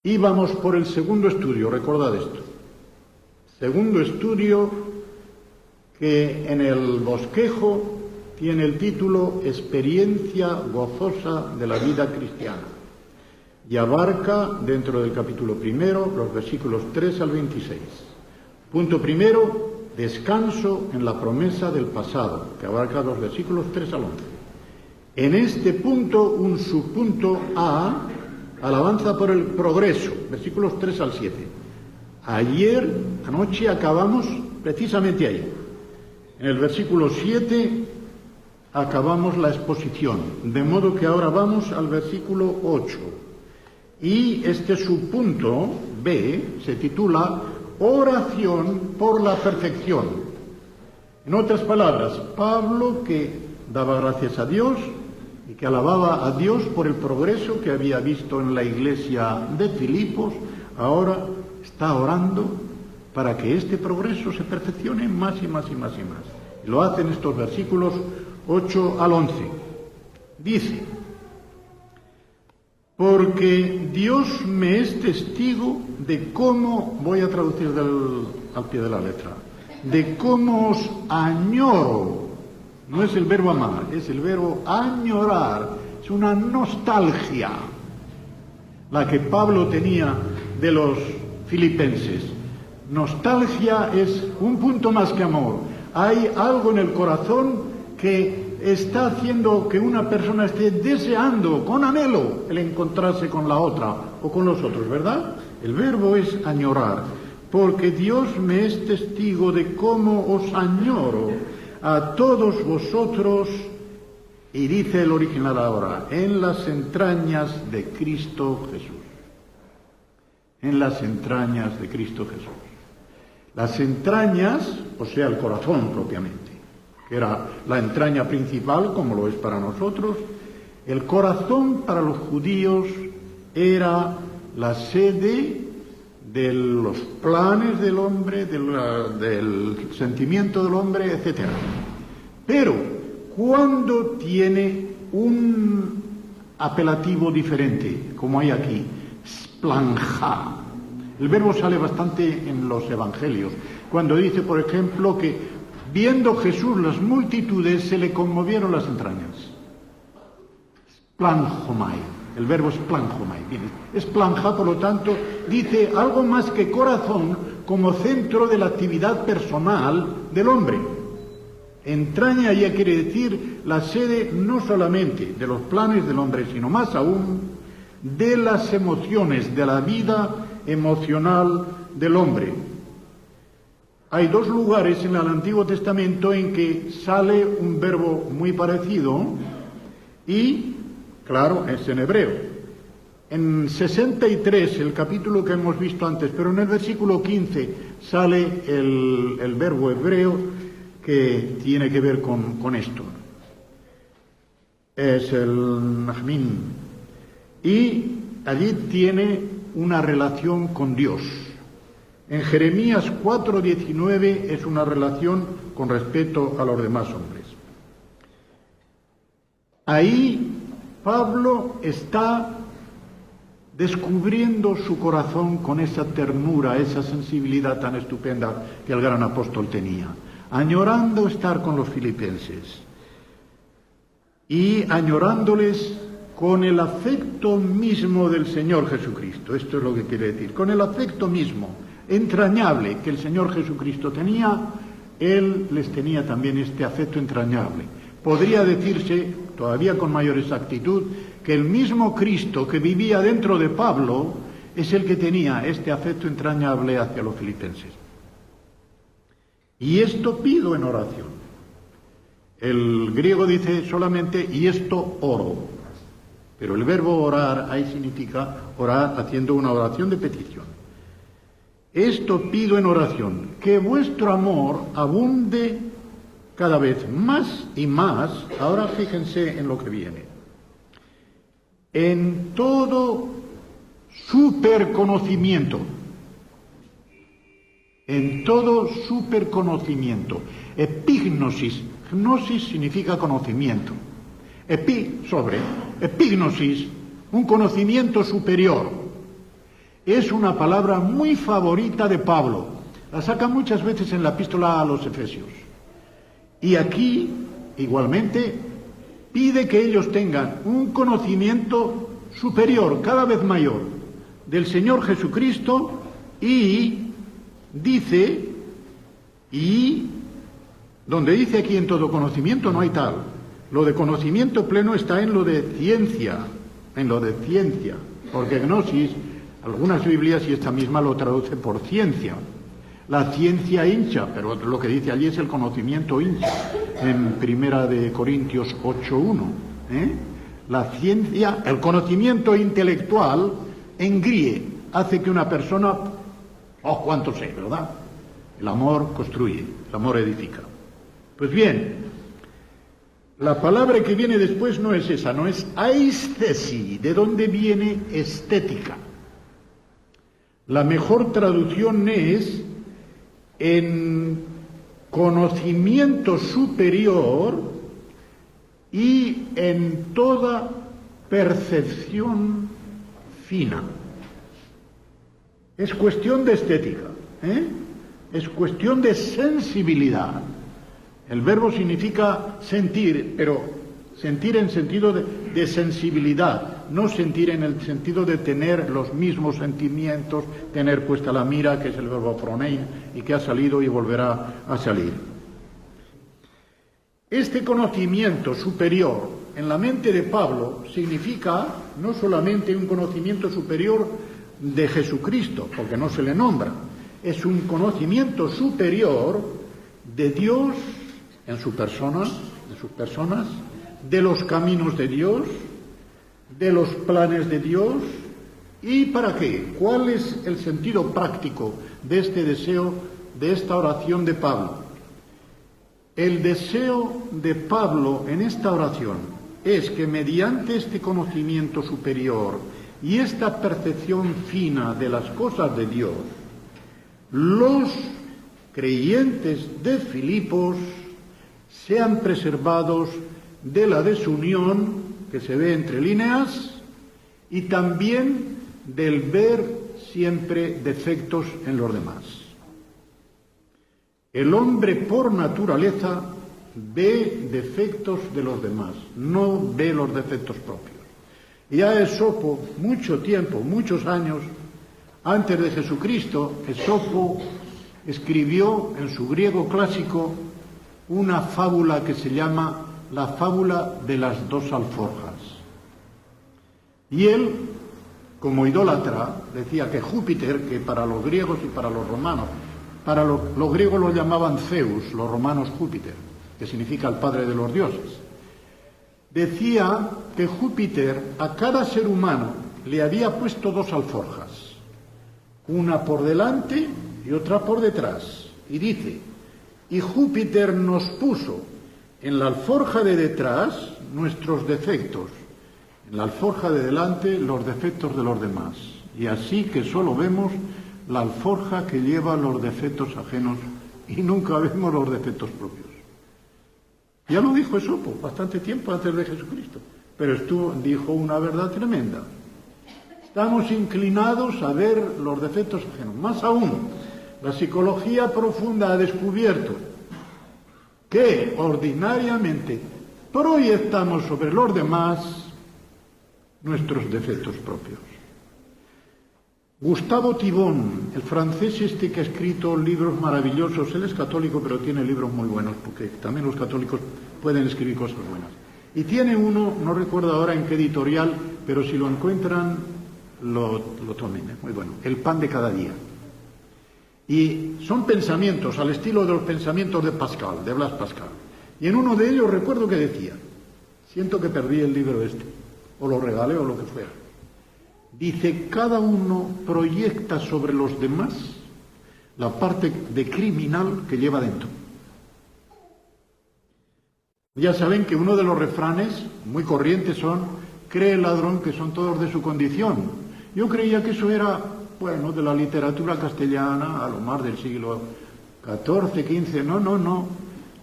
Íbamos por el segundo estudio, recordad esto. Segundo estudio que en el bosquejo tiene el título Experiencia gozosa de la vida cristiana y abarca dentro del capítulo primero los versículos 3 al 26. Punto primero, descanso en la promesa del pasado, que abarca los versículos 3 al 11. En este punto, un subpunto A, alabanza por el progreso, versículos 3 al 7. Anoche acabamos precisamente ahí. En el versículo 7 acabamos la exposición, de modo que ahora vamos al versículo 8. Y este subpunto B se titula Oración por la perfección. En otras palabras, Pablo, que daba gracias a Dios y que alababa a Dios por el progreso que había visto en la iglesia de Filipos, ahora está orando para que este progreso se perfeccione más y más y más y más. Y lo hace en estos versículos 8 al 11. Dice: porque Dios me es testigo de cómo, voy a traducir al pie de la letra, de cómo os añoro. No es el verbo amar, es el verbo añorar. Es una nostalgia la que Pablo tenía de los filipenses. Nostalgia es un punto más que amor. Hay algo en el corazón que está haciendo que una persona esté deseando con anhelo el encontrarse con la otra o con los otros, ¿verdad? El verbo es añorar, porque Dios me es testigo de cómo os añoro a todos vosotros, y dice el original ahora, en las entrañas de Cristo Jesús. En las entrañas de Cristo Jesús. Las entrañas, o sea, el corazón propiamente, que era la entraña principal, como lo es para nosotros. El corazón para los judíos era la sede de los planes del hombre, del sentimiento del hombre, etc. Pero cuando tiene un apelativo diferente, como hay aquí, splanja. El verbo sale bastante en los evangelios, cuando dice, por ejemplo, que viendo Jesús las multitudes, se le conmovieron las entrañas. Splanjomai, el verbo splanjomai. Esplanja, por lo tanto, dice algo más que corazón como centro de la actividad personal del hombre. Entraña ya quiere decir la sede no solamente de los planes del hombre, sino más aún de las emociones, de la vida emocional del hombre. Hay dos lugares en el Antiguo Testamento en que sale un verbo muy parecido y, claro, es en hebreo. En 63, el capítulo que hemos visto antes, pero en el versículo 15 sale el verbo hebreo que tiene que ver con esto. Es el Nahmin. Y allí tiene una relación con Dios. En Jeremías 4:19 es una relación con respecto a los demás hombres. Ahí Pablo está descubriendo su corazón con esa ternura, esa sensibilidad tan estupenda que el gran apóstol tenía, añorando estar con los filipenses y añorándoles con el afecto mismo del Señor Jesucristo. Esto es lo que quiere decir, con el afecto mismo entrañable que el Señor Jesucristo tenía, Él les tenía también este afecto entrañable. Podría decirse, todavía con mayor exactitud, que el mismo Cristo que vivía dentro de Pablo es el que tenía este afecto entrañable hacia los filipenses. Y esto pido en oración. El griego dice solamente, y esto oro. Pero el verbo orar ahí significa orar haciendo una oración de petición. Esto pido en oración, que vuestro amor abunde cada vez más y más. Ahora fíjense en lo que viene. En todo superconocimiento. En todo superconocimiento. Epignosis. Gnosis significa conocimiento. Epignosis, un conocimiento superior. es una palabra muy favorita de Pablo. La saca muchas veces en la epístola a los Efesios. Y aquí, igualmente, pide que ellos tengan un conocimiento superior, cada vez mayor, del Señor Jesucristo, y dice, y donde dice aquí en todo conocimiento no hay tal. Lo de conocimiento pleno está en lo de ciencia, porque gnosis, algunas Biblias y esta misma lo traduce por ciencia. La ciencia hincha, pero lo que dice allí es el conocimiento hincha, en Primera de Corintios 8:1. La ciencia, el conocimiento intelectual, engríe, hace que una persona, oh, cuánto sé, ¿verdad? El amor construye, el amor edifica. Pues bien, la palabra que viene después no es esa, no es aesthesi, de donde viene estética. La mejor traducción es en conocimiento superior y en toda percepción fina. Es cuestión de estética, es cuestión de sensibilidad. El verbo significa sentir, pero sentir en sentido de sensibilidad, no sentir en el sentido de tener los mismos sentimientos, tener puesta la mira, que es el verbo phronein, y que ha salido y volverá a salir. Este conocimiento superior en la mente de Pablo significa no solamente un conocimiento superior de Jesucristo, porque no se le nombra, es un conocimiento superior de Dios en su persona, de sus personas, de los caminos de Dios, de los planes de Dios. ¿Y para qué? ¿Cuál es el sentido práctico de este deseo, de esta oración de Pablo? El deseo de Pablo en esta oración es que mediante este conocimiento superior y esta percepción fina de las cosas de Dios, los creyentes de Filipos sean preservados de la desunión que se ve entre líneas y también del ver siempre defectos en los demás. El hombre por naturaleza ve defectos de los demás, no ve los defectos propios. Ya Esopo, mucho tiempo, muchos años antes de Jesucristo, Esopo escribió en su griego clásico una fábula que se llama la fábula de las dos alforjas. Y él, como idólatra, decía que Júpiter, que para los griegos y para los romanos, para los griegos lo llamaban Zeus, los romanos Júpiter, que significa el padre de los dioses, decía que Júpiter a cada ser humano le había puesto dos alforjas, una por delante y otra por detrás. Y dice, y Júpiter nos puso en la alforja de detrás nuestros defectos, en la alforja de delante los defectos de los demás. Y así que solo vemos la alforja que lleva los defectos ajenos y nunca vemos los defectos propios. Ya lo dijo Esopo bastante tiempo antes de Jesucristo, pero dijo una verdad tremenda. Estamos inclinados a ver los defectos ajenos. Más aún, la psicología profunda ha descubierto que ordinariamente proyectamos sobre los demás nuestros defectos propios. Gustavo Thibon, el francés este que ha escrito libros maravillosos, él es católico pero tiene libros muy buenos, porque también los católicos pueden escribir cosas buenas. Y tiene uno, no recuerdo ahora en qué editorial, pero si lo encuentran, lo tomen, muy bueno, El pan de cada día. Y son pensamientos al estilo de los pensamientos de Pascal, de Blaise Pascal. Y en uno de ellos recuerdo que decía, siento que perdí el libro este, o lo regalé o lo que fuera. Dice, cada uno proyecta sobre los demás la parte de criminal que lleva dentro. Ya saben que uno de los refranes muy corrientes son, cree el ladrón que son todos de su condición. Yo creía que eso era, bueno, de la literatura castellana, a lo más del siglo XIV, XV, no.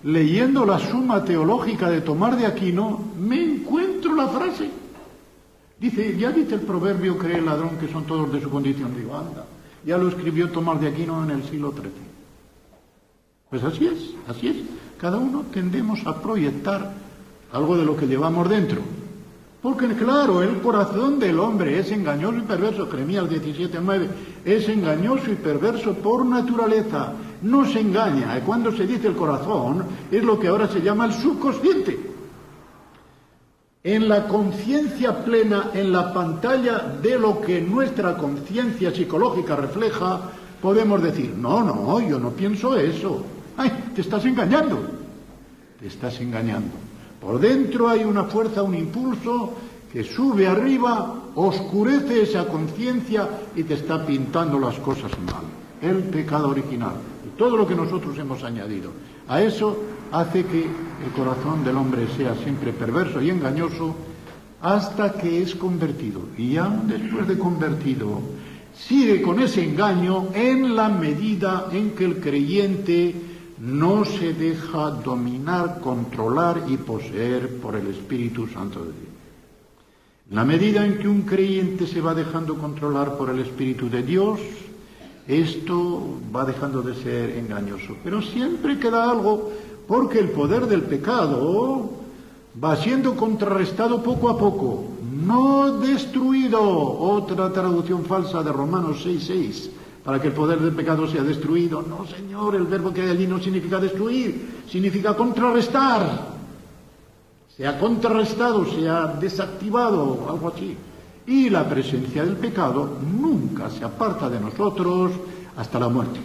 Leyendo la Suma Teológica de Tomás de Aquino, me encuentro la frase. Ya dice el proverbio, cree el ladrón que son todos de su condición. Digo, anda, ya lo escribió Tomás de Aquino en el siglo XIII. Pues así es. Cada uno tendemos a proyectar algo de lo que llevamos dentro. Porque claro, el corazón del hombre es engañoso y perverso. Jeremías 17:9, es engañoso y perverso por naturaleza. No se engaña. Y cuando se dice el corazón, es lo que ahora se llama el subconsciente. En la conciencia plena, en la pantalla de lo que nuestra conciencia psicológica refleja, podemos decir, no, yo no pienso eso. ¡Ay, te estás engañando! Te estás engañando. Por dentro hay una fuerza, un impulso que sube arriba, oscurece esa conciencia y te está pintando las cosas mal. El pecado original. Y todo lo que nosotros hemos añadido a eso hace que el corazón del hombre sea siempre perverso y engañoso hasta que es convertido. Y aún después de convertido, sigue con ese engaño en la medida en que el creyente no se deja dominar, controlar y poseer por el Espíritu Santo de Dios. En la medida en que un creyente se va dejando controlar por el Espíritu de Dios, esto va dejando de ser engañoso. Pero siempre queda algo, porque el poder del pecado va siendo contrarrestado poco a poco, no destruido. Otra traducción falsa de Romanos 6:6. Para que el poder del pecado sea destruido. No, Señor, el verbo que hay allí no significa destruir, significa contrarrestar. Se ha contrarrestado, se ha desactivado, algo así. Y la presencia del pecado nunca se aparta de nosotros hasta la muerte.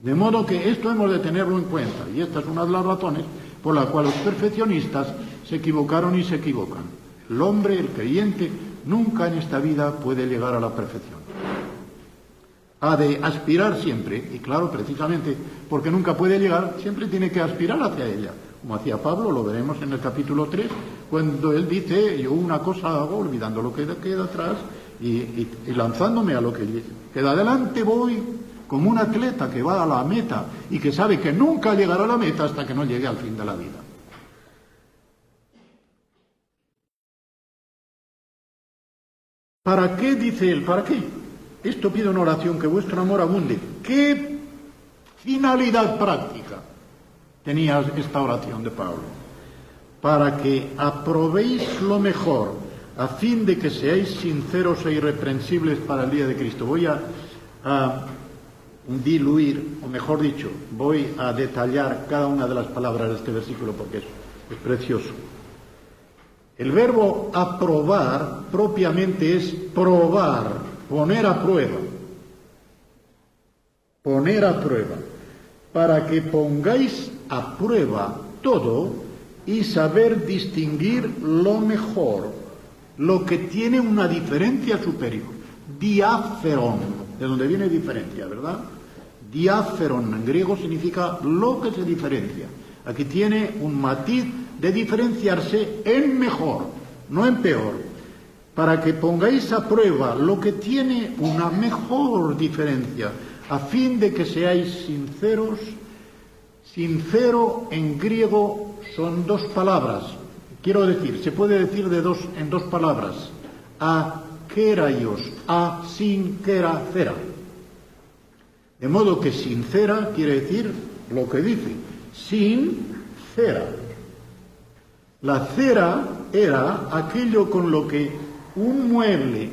De modo que esto hemos de tenerlo en cuenta. Y esta es una de las razones por la cual los perfeccionistas se equivocaron y se equivocan. El hombre, el creyente, nunca en esta vida puede llegar a la perfección. Ha de aspirar siempre, y claro, precisamente porque nunca puede llegar, siempre tiene que aspirar hacia ella. Como hacía Pablo, lo veremos en el capítulo 3, cuando él dice, yo una cosa hago, olvidando lo que queda atrás, y lanzándome a lo que queda adelante, voy como un atleta que va a la meta y que sabe que nunca llegará a la meta hasta que no llegue al fin de la vida. ¿Para qué? Dice él, ¿para qué? Esto pido en oración, que vuestro amor abunde. ¿Qué finalidad práctica tenía esta oración de Pablo? Para que aprobéis lo mejor, a fin de que seáis sinceros e irreprensibles para el día de Cristo. Voy a diluir, o mejor dicho, voy a detallar cada una de las palabras de este versículo porque es precioso. El verbo aprobar propiamente es probar, poner a prueba, para que pongáis a prueba todo y saber distinguir lo mejor, lo que tiene una diferencia superior, diáferon, de donde viene diferencia, ¿verdad? Diáferon en griego significa lo que se diferencia. Aquí tiene un matiz de diferenciarse en mejor, no en peor. Para que pongáis a prueba lo que tiene una mejor diferencia, a fin de que seáis sinceros. Sincero en griego son dos palabras. Quiero decir, se puede decir en dos palabras. Akeraios, asinkera. De modo que sincera quiere decir lo que dice. Sincera. La cera era aquello con lo que un mueble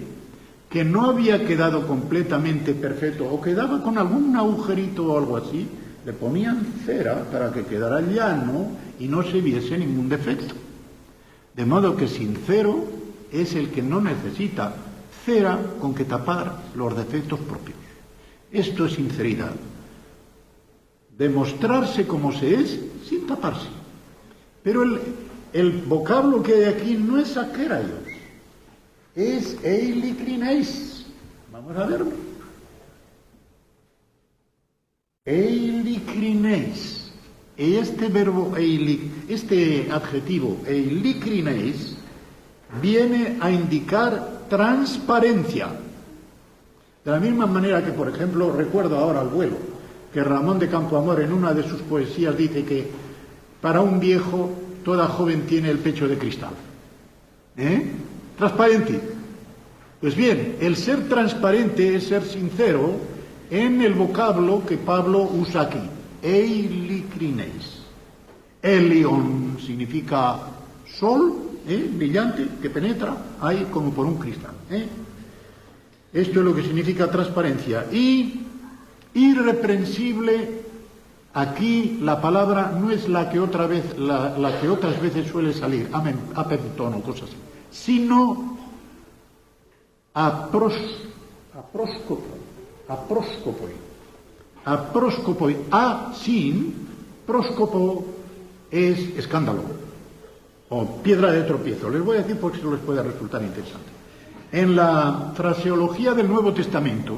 que no había quedado completamente perfecto o quedaba con algún agujerito o algo así, le ponían cera para que quedara llano y no se viese ningún defecto. De modo que sincero es el que no necesita cera con que tapar los defectos propios. Esto es sinceridad. Demostrarse como se es sin taparse. Pero el vocablo que hay aquí no es akeraios. Es eilikrineis. Vamos a verlo. Eilikrineis. Este verbo este adjetivo eilikrineis viene a indicar transparencia. De la misma manera que, por ejemplo, recuerdo ahora al vuelo, que Ramón de Campoamor en una de sus poesías dice que para un viejo toda joven tiene el pecho de cristal. Transparente. Pues bien, el ser transparente es ser sincero en el vocablo que Pablo usa aquí. Eilicrineis. Elion significa sol, brillante, que penetra ahí como por un cristal. Esto es lo que significa transparencia. Y irreprensible, aquí la palabra no es la que otras veces suele salir, apentono, cosas así, sino apróscopoi, sin, próscopo es escándalo, o piedra de tropiezo. Les voy a decir porque eso les puede resultar interesante. En la fraseología del Nuevo Testamento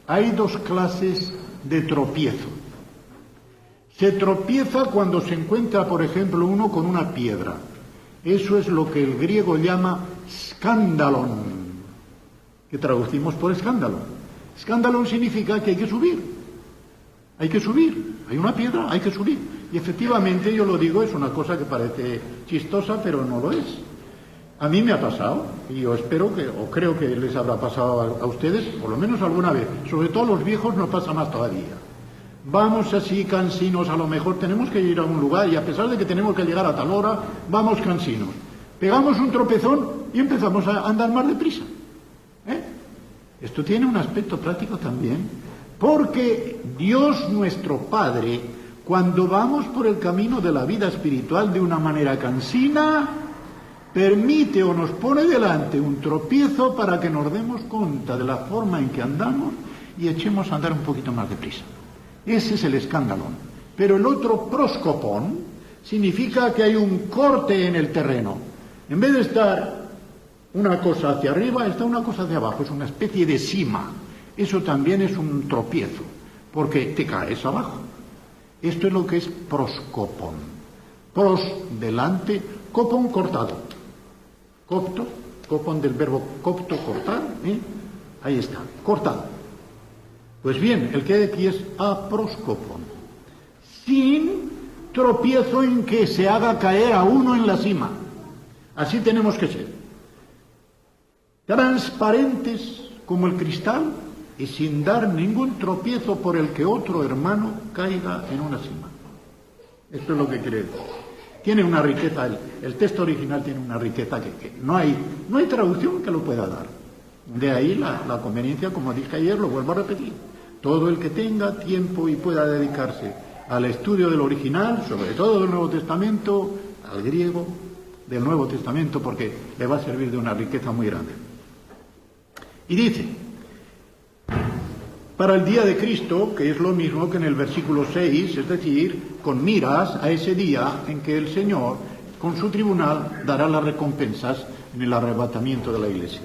hay dos clases de tropiezo. Se tropieza cuando se encuentra, por ejemplo, uno con una piedra. Eso es lo que el griego llama skandalon, que traducimos por escándalo. Escándalo significa que hay que subir. Hay que subir. Hay una piedra, hay que subir. Y efectivamente, yo lo digo, es una cosa que parece chistosa, pero no lo es. A mí me ha pasado, y yo espero que, o creo que les habrá pasado a ustedes, por lo menos alguna vez. Sobre todo a los viejos nos pasa más todavía. Vamos así cansinos, a lo mejor tenemos que ir a un lugar y a pesar de que tenemos que llegar a tal hora, vamos cansinos. Pegamos un tropezón y empezamos a andar más deprisa. Esto tiene un aspecto práctico también, porque Dios nuestro Padre, cuando vamos por el camino de la vida espiritual de una manera cansina, permite o nos pone delante un tropiezo para que nos demos cuenta de la forma en que andamos y echemos a andar un poquito más deprisa. Ese es el escándalo. Pero el otro proscopón significa que hay un corte en el terreno. En vez de estar una cosa hacia arriba, está una cosa hacia abajo. Es una especie de sima. Eso también es un tropiezo, porque te caes abajo. Esto es lo que es proscopón. Pros, delante, copón, cortado. Copto, copón del verbo copto, cortar. Ahí está, cortado. Pues bien, el que hay aquí es aproscopón, sin tropiezo en que se haga caer a uno en la cima. Así tenemos que ser. Transparentes como el cristal y sin dar ningún tropiezo por el que otro hermano caiga en una cima. Esto es lo que quiere decir. Tiene una riqueza, el texto original tiene una riqueza que no hay traducción que lo pueda dar. De ahí la conveniencia, como dije ayer, lo vuelvo a repetir. Todo el que tenga tiempo y pueda dedicarse al estudio del original, sobre todo del Nuevo Testamento, al griego del Nuevo Testamento, porque le va a servir de una riqueza muy grande. Y dice, para el día de Cristo, que es lo mismo que en el versículo 6, es decir, con miras a ese día en que el Señor, con su tribunal, dará las recompensas en el arrebatamiento de la Iglesia.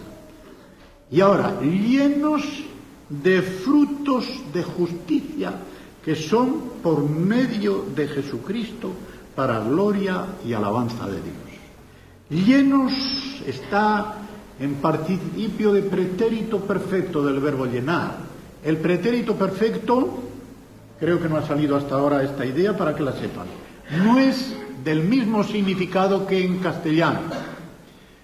Y ahora, llenos de frutos de justicia que son por medio de Jesucristo para gloria y alabanza de Dios. Llenos está en participio de pretérito perfecto del verbo llenar. El pretérito perfecto, creo que no ha salido hasta ahora esta idea para que la sepan, no es del mismo significado que en castellano.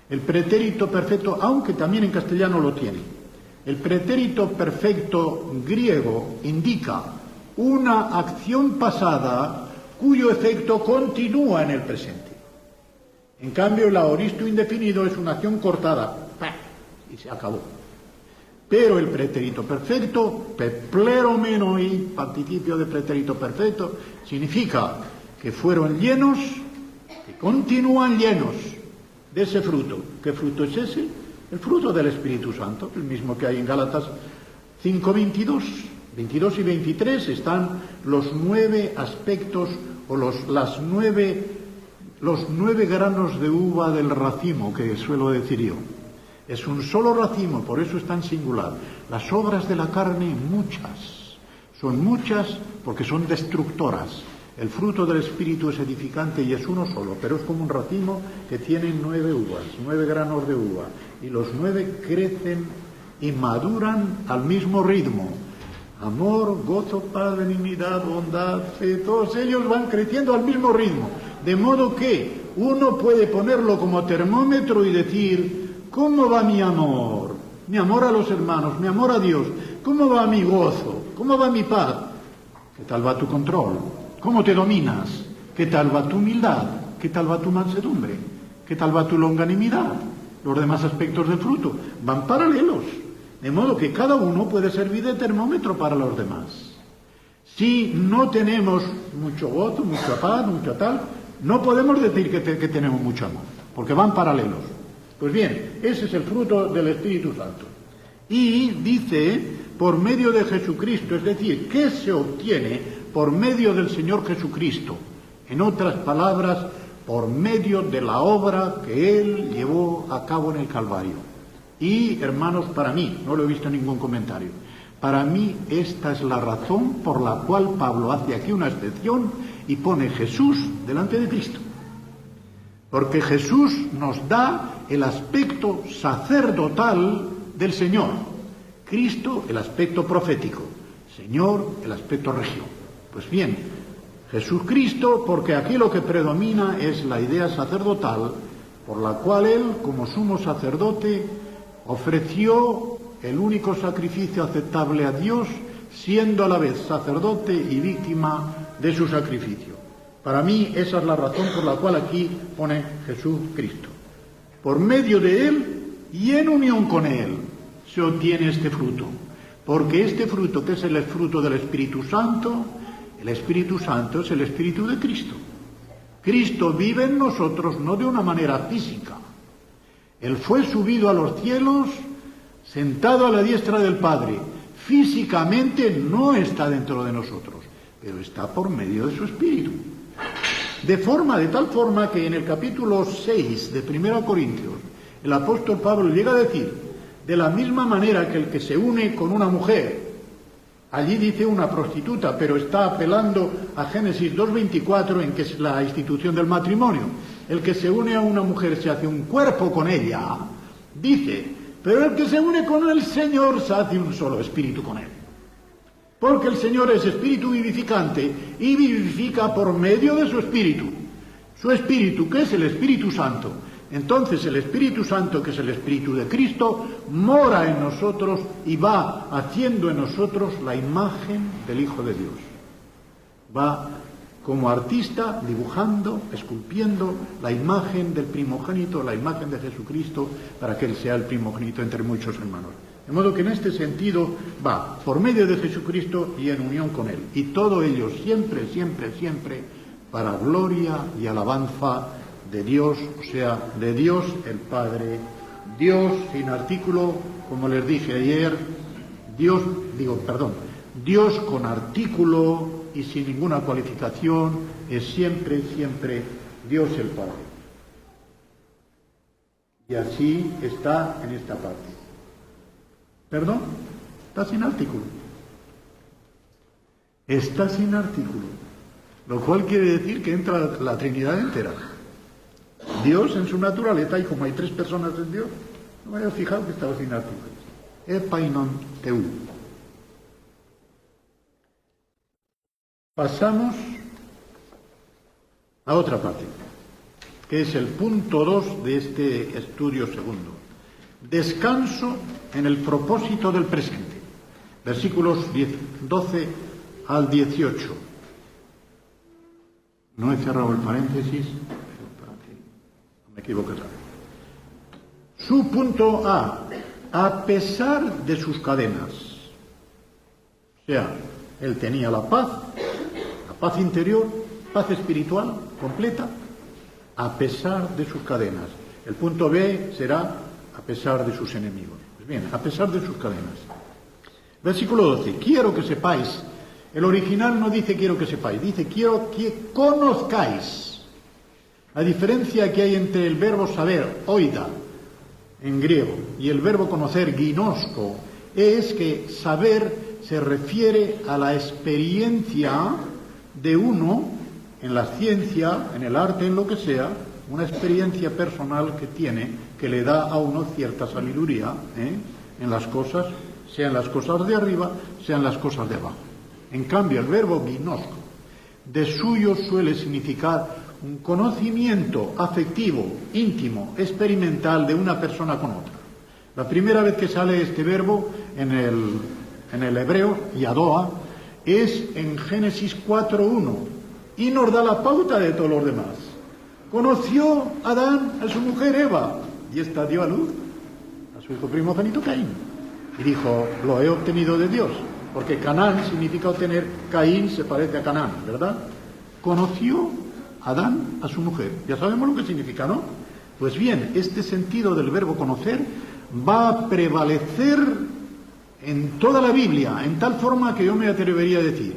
El pretérito perfecto, aunque también en castellano lo tiene. El pretérito perfecto griego indica una acción pasada cuyo efecto continúa en el presente. En cambio, el aoristo indefinido es una acción cortada y se acabó. Pero el pretérito perfecto, pepleromenoi, participio de pretérito perfecto, significa que fueron llenos, que continúan llenos de ese fruto. ¿Qué fruto es ese? El fruto del Espíritu Santo, el mismo que hay en Gálatas 5:22. 22 y 23 están los 9 aspectos o los 9 granos de uva del racimo, que suelo decir yo. Es un solo racimo, por eso es tan singular. Las obras de la carne, muchas. Son muchas porque son destructoras. El fruto del Espíritu es edificante y es uno solo, pero es como un racimo que tiene 9 uvas, 9 granos de uva. Y los 9 crecen y maduran al mismo ritmo. Amor, gozo, paz, benignidad, bondad, fe, todos ellos van creciendo al mismo ritmo. De modo que uno puede ponerlo como termómetro y decir, ¿cómo va mi amor? Mi amor a los hermanos, mi amor a Dios. ¿Cómo va mi gozo? ¿Cómo va mi paz? ¿Qué tal va tu control? ¿Cómo te dominas? ¿Qué tal va tu humildad? ¿Qué tal va tu mansedumbre? ¿Qué tal va tu longanimidad? Los demás aspectos del fruto van paralelos, de modo que cada uno puede servir de termómetro para los demás. Si no tenemos mucho gozo, mucha paz, mucha tal, no podemos decir que tenemos mucho amor, porque van paralelos. Pues bien, ese es el fruto del Espíritu Santo. Y dice, por medio de Jesucristo, es decir, ¿qué se obtiene por medio del Señor Jesucristo? En otras palabras, por medio de la obra que Él llevó a cabo en el Calvario. Y, hermanos, para mí, no lo he visto en ningún comentario, para mí esta es la razón por la cual Pablo hace aquí una excepción y pone Jesús delante de Cristo. Porque Jesús nos da el aspecto sacerdotal del Señor. Cristo, el aspecto profético. Señor, el aspecto regio. Pues bien, Jesucristo, porque aquí lo que predomina es la idea sacerdotal, por la cual Él, como sumo sacerdote, ofreció el único sacrificio aceptable a Dios, siendo a la vez sacerdote y víctima de su sacrificio. Para mí esa es la razón por la cual aquí pone Jesucristo. Por medio de Él y en unión con Él se obtiene este fruto, porque este fruto, que es el fruto del Espíritu Santo, el Espíritu Santo es el Espíritu de Cristo. Cristo vive en nosotros no de una manera física. Él fue subido a los cielos, sentado a la diestra del Padre. Físicamente no está dentro de nosotros, pero está por medio de su Espíritu. De tal forma que en el capítulo 6 de 1 Corintios, el apóstol Pablo llega a decir, de la misma manera que el que se une con una mujer, allí dice una prostituta, pero está apelando a Génesis 2:24, en que es la institución del matrimonio. El que se une a una mujer se hace un cuerpo con ella, dice, pero el que se une con el Señor se hace un solo espíritu con Él. Porque el Señor es espíritu vivificante y vivifica por medio de su espíritu. Su espíritu, que es el Espíritu Santo. Entonces el Espíritu Santo, que es el Espíritu de Cristo, mora en nosotros y va haciendo en nosotros la imagen del Hijo de Dios. Va como artista dibujando, esculpiendo la imagen del primogénito, la imagen de Jesucristo, para que Él sea el primogénito entre muchos hermanos. De modo que en este sentido va por medio de Jesucristo y en unión con Él. Y todo ello siempre, siempre, siempre para gloria y alabanza de Dios, o sea, de Dios el Padre. Dios sin artículo, como les dije ayer, Dios con artículo y sin ninguna cualificación, es siempre, siempre Dios el Padre. Y así está en esta parte. ¿Perdón? Está sin artículo. Está sin artículo. Lo cual quiere decir que entra la Trinidad entera. Dios en su naturaleza, y como hay tres personas en Dios, no me había fijado que estaba sin artículo. Epainon teu. Pasamos a otra parte, que es el punto 2 de este estudio segundo. Descanso en el propósito del presente. Versículos 12 al 18. No he cerrado el paréntesis, para que no me equivoque otra vez. Su punto a pesar de sus cadenas. O sea, él tenía la paz interior, paz espiritual completa, a pesar de sus cadenas. El punto B será a pesar de sus enemigos. Pues bien, a pesar de sus cadenas. Versículo 12. Quiero que sepáis. El original no dice quiero que sepáis, dice quiero que conozcáis. La diferencia que hay entre el verbo saber, oida, en griego, y el verbo conocer, ginosko, es que saber se refiere a la experiencia de uno en la ciencia, en el arte, en lo que sea, una experiencia personal que tiene, que le da a uno cierta sabiduría en las cosas, sean las cosas de arriba, sean las cosas de abajo. En cambio, el verbo ginosko, de suyo suele significar un conocimiento afectivo, íntimo, experimental de una persona con otra. La primera vez que sale este verbo en el hebreo, yadoa, es en Génesis 4:1 y nos da la pauta de todos los demás. Conoció Adán a su mujer Eva y ésta dio a luz a su hijo primogénito Caín. Y dijo, lo he obtenido de Dios, porque Canaán significa obtener, Caín se parece a Canaán, ¿verdad? Conoció Adán a su mujer. Ya sabemos lo que significa, ¿no? Pues bien, este sentido del verbo conocer va a prevalecer en toda la Biblia, en tal forma que yo me atrevería a decir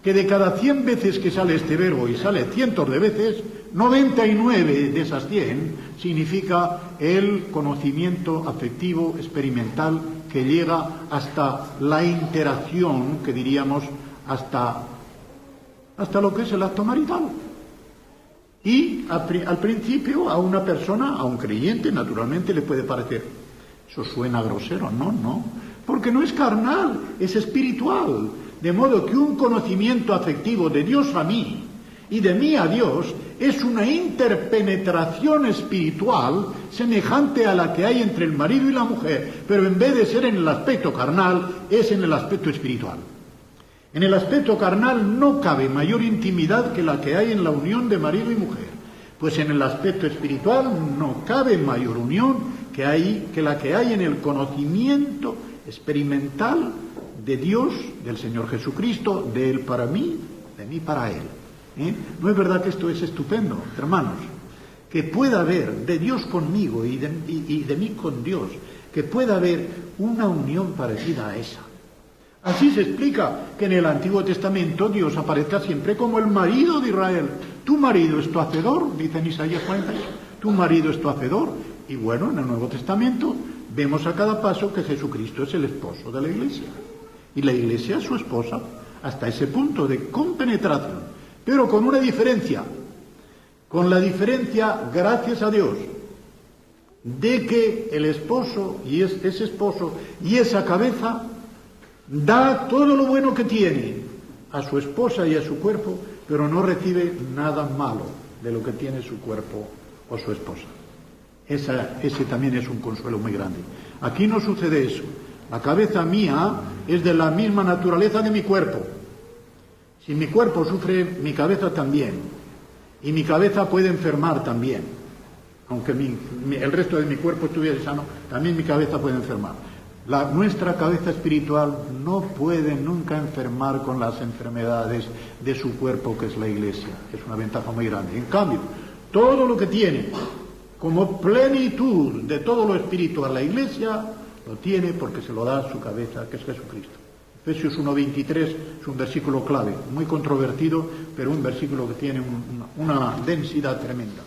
que de cada 100 veces que sale este verbo, y sale cientos de veces, 99 de esas 100 significa el conocimiento afectivo, experimental, que llega hasta la interacción, que diríamos, hasta lo que es el acto marital. Y al principio a una persona, a un creyente, naturalmente le puede parecer, eso suena grosero, no, porque no es carnal, es espiritual, de modo que un conocimiento afectivo de Dios a mí y de mí a Dios es una interpenetración espiritual semejante a la que hay entre el marido y la mujer, pero en vez de ser en el aspecto carnal, es en el aspecto espiritual. En el aspecto carnal no cabe mayor intimidad que la que hay en la unión de marido y mujer, pues en el aspecto espiritual no cabe mayor unión que la que hay en el conocimiento experimental de Dios, del Señor Jesucristo, de Él para mí, de mí para Él. ¿No es verdad que esto es estupendo, hermanos? Que pueda haber de Dios conmigo y de mí con Dios, que pueda haber una unión parecida a esa. Así se explica que en el Antiguo Testamento Dios aparezca siempre como el marido de Israel. Tu marido es tu hacedor, dice en Isaías 48, tu marido es tu hacedor. Y bueno, en el Nuevo Testamento vemos a cada paso que Jesucristo es el esposo de la Iglesia. Y la Iglesia es su esposa, hasta ese punto de compenetración. Pero con una diferencia, con la diferencia, gracias a Dios, de que el esposo y ese esposo y esa cabeza da todo lo bueno que tiene a su esposa y a su cuerpo, pero no recibe nada malo de lo que tiene su cuerpo o su esposa. Ese también es un consuelo muy grande. Aquí no sucede eso. La cabeza mía es de la misma naturaleza de mi cuerpo. Si mi cuerpo sufre, mi cabeza también. Y mi cabeza puede enfermar también. Aunque el resto de mi cuerpo estuviera sano, también mi cabeza puede enfermar. Nuestra cabeza espiritual no puede nunca enfermar con las enfermedades de su cuerpo, que es la Iglesia. Es una ventaja muy grande. En cambio, todo lo que tiene como plenitud de todo lo espiritual la Iglesia, lo tiene porque se lo da su cabeza, que es Jesucristo. Efesios 1:23 es un versículo clave, muy controvertido, pero un versículo que tiene una densidad tremenda.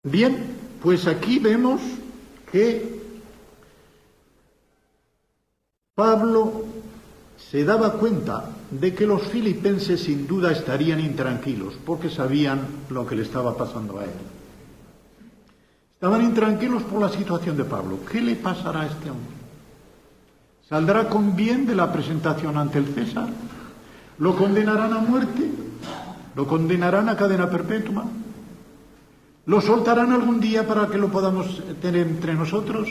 Bien, pues aquí vemos que Pablo se daba cuenta de que los filipenses sin duda estarían intranquilos, porque sabían lo que le estaba pasando a él. Estaban intranquilos por la situación de Pablo. ¿Qué le pasará a este hombre? ¿Saldrá con bien de la presentación ante el César? ¿Lo condenarán a muerte? ¿Lo condenarán a cadena perpetua? ¿Lo soltarán algún día para que lo podamos tener entre nosotros?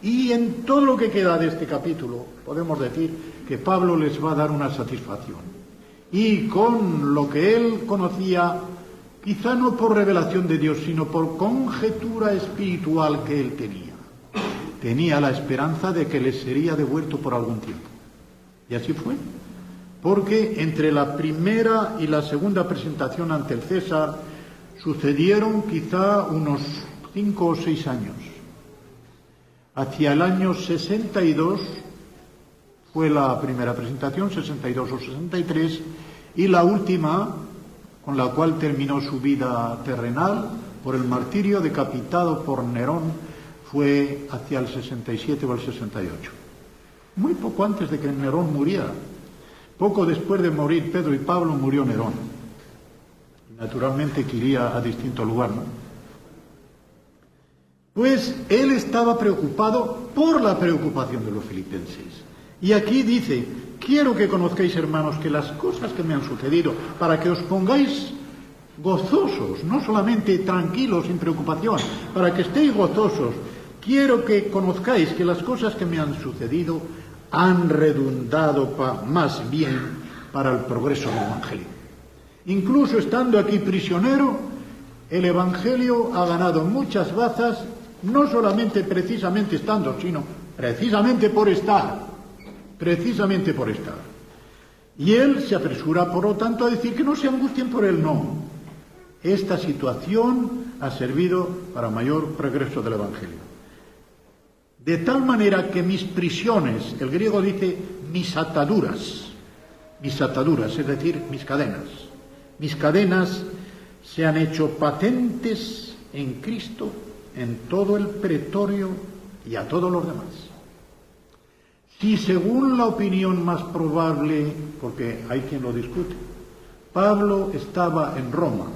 Y en todo lo que queda de este capítulo podemos decir que Pablo les va a dar una satisfacción. Y con lo que él conocía, quizá no por revelación de Dios, sino por conjetura espiritual que él tenía la esperanza de que les sería devuelto por algún tiempo. Y así fue. Porque entre la primera y la segunda presentación ante el César sucedieron quizá unos 5 o 6 años. Hacia el año 62 fue la primera presentación, 62 o 63, y la última, con la cual terminó su vida terrenal, por el martirio, decapitado por Nerón, fue hacia el 67 o el 68. Muy poco antes de que Nerón muriera. Poco después de morir Pedro y Pablo, murió Nerón. Naturalmente que iría a distinto lugar, ¿no? Pues él estaba preocupado por la preocupación de los filipenses. Y aquí dice, quiero que conozcáis, hermanos, que las cosas que me han sucedido, para que os pongáis gozosos, no solamente tranquilos, sin preocupación, para que estéis gozosos, quiero que conozcáis que las cosas que me han sucedido han redundado más bien para el progreso del Evangelio. Incluso estando aquí prisionero, el Evangelio ha ganado muchas bazas, no solamente precisamente estando, sino precisamente por estar. Y él se apresura, por lo tanto, a decir que no se angustien por él, no. Esta situación ha servido para mayor progreso del Evangelio. De tal manera que mis prisiones, el griego dice mis ataduras, es decir, mis cadenas se han hecho patentes en Cristo, en todo el pretorio y a todos los demás. Si según la opinión más probable, porque hay quien lo discute, Pablo estaba en Roma,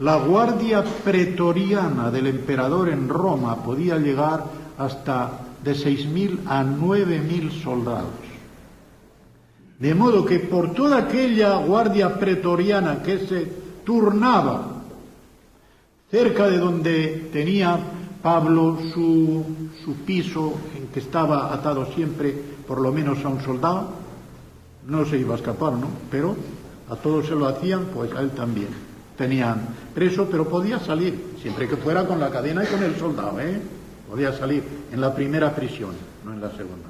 la guardia pretoriana del emperador en Roma podía llegar hasta de 6.000 a 9.000 soldados. De modo que por toda aquella guardia pretoriana que se turnaba cerca de donde tenía Pablo su piso, en que estaba atado siempre por lo menos a un soldado, no se iba a escapar, ¿no? Pero a todos se lo hacían, pues a él también. Tenían preso, pero podía salir, siempre que fuera con la cadena y con el soldado, podía salir en la primera prisión, no en la segunda.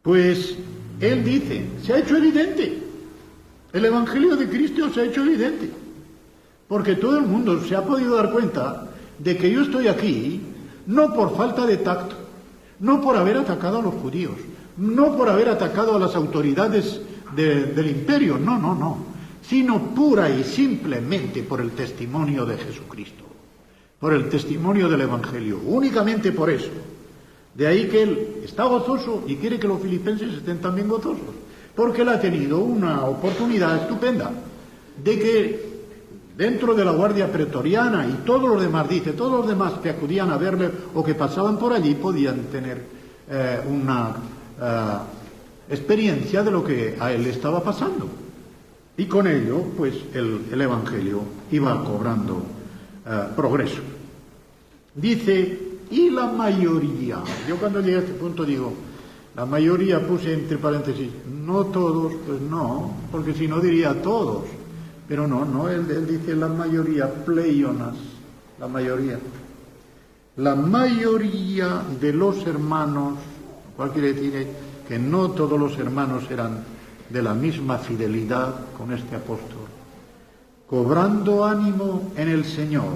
Pues él dice, se ha hecho evidente, el Evangelio de Cristo se ha hecho evidente, porque todo el mundo se ha podido dar cuenta de que yo estoy aquí no por falta de tacto, no por haber atacado a los judíos, no por haber atacado a las autoridades del imperio, no, sino pura y simplemente por el testimonio de Jesucristo, por el testimonio del Evangelio, únicamente por eso. De ahí que él está gozoso y quiere que los filipenses estén también gozosos, porque él ha tenido una oportunidad estupenda de que dentro de la guardia pretoriana y todos los demás, dice, todos los demás que acudían a verle o que pasaban por allí podían tener una experiencia de lo que a él le estaba pasando. Y con ello, pues, el Evangelio iba cobrando progreso. Dice, y la mayoría, yo cuando llegué a este punto digo, la mayoría puse entre paréntesis, no todos, pues no, porque si no diría todos. Pero no, él dice la mayoría, pleionas, la mayoría. La mayoría de los hermanos, cual quiere decir que no todos los hermanos eran de la misma fidelidad con este apóstol. Cobrando ánimo en el Señor,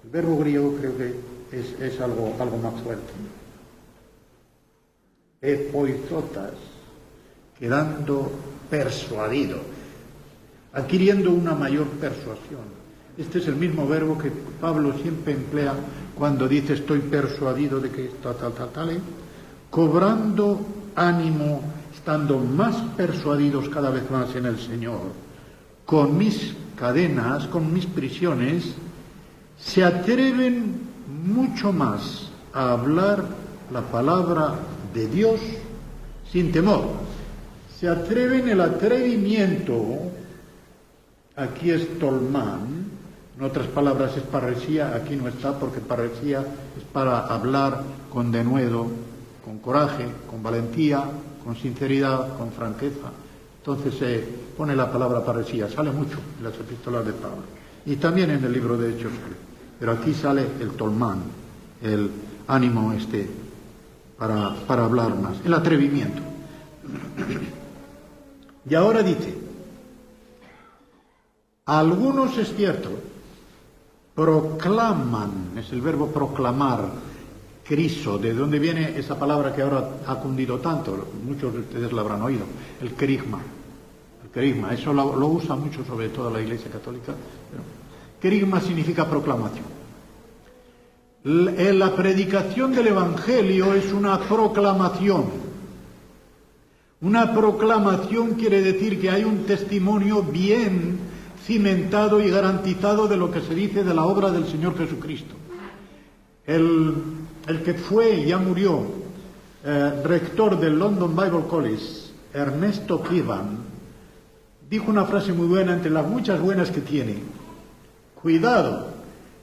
El verbo griego creo que es algo más fuerte. Epoizotas, quedando persuadido, adquiriendo una mayor persuasión. Este es el mismo verbo que Pablo siempre emplea cuando dice estoy persuadido de que tal, cobrando ánimo, estando más persuadidos cada vez más en el Señor, con mis cadenas, con mis prisiones, se atreven mucho más a hablar la palabra de Dios sin temor. Se atreven, el atrevimiento, aquí es tolmán, en otras palabras es parresía, aquí no está porque parresía es para hablar con denuedo, con coraje, con valentía, con sinceridad, con franqueza. Entonces se pone la palabra parresía, sale mucho en las epístolas de Pablo y también en el libro de Hechos, pero aquí sale el tolmán, el ánimo para hablar más, el atrevimiento. Y ahora dice, algunos es cierto, proclaman, es el verbo proclamar, criso, de donde viene esa palabra que ahora ha cundido tanto, muchos de ustedes la habrán oído, el querigma, eso lo usa mucho sobre todo la Iglesia Católica, pero querigma significa proclamación. La predicación del Evangelio es una proclamación. Una proclamación quiere decir que hay un testimonio bien cimentado y garantizado de lo que se dice de la obra del Señor Jesucristo. El que fue y ya murió rector del London Bible College, Ernesto Kivan, dijo una frase muy buena entre las muchas buenas que tiene. Cuidado,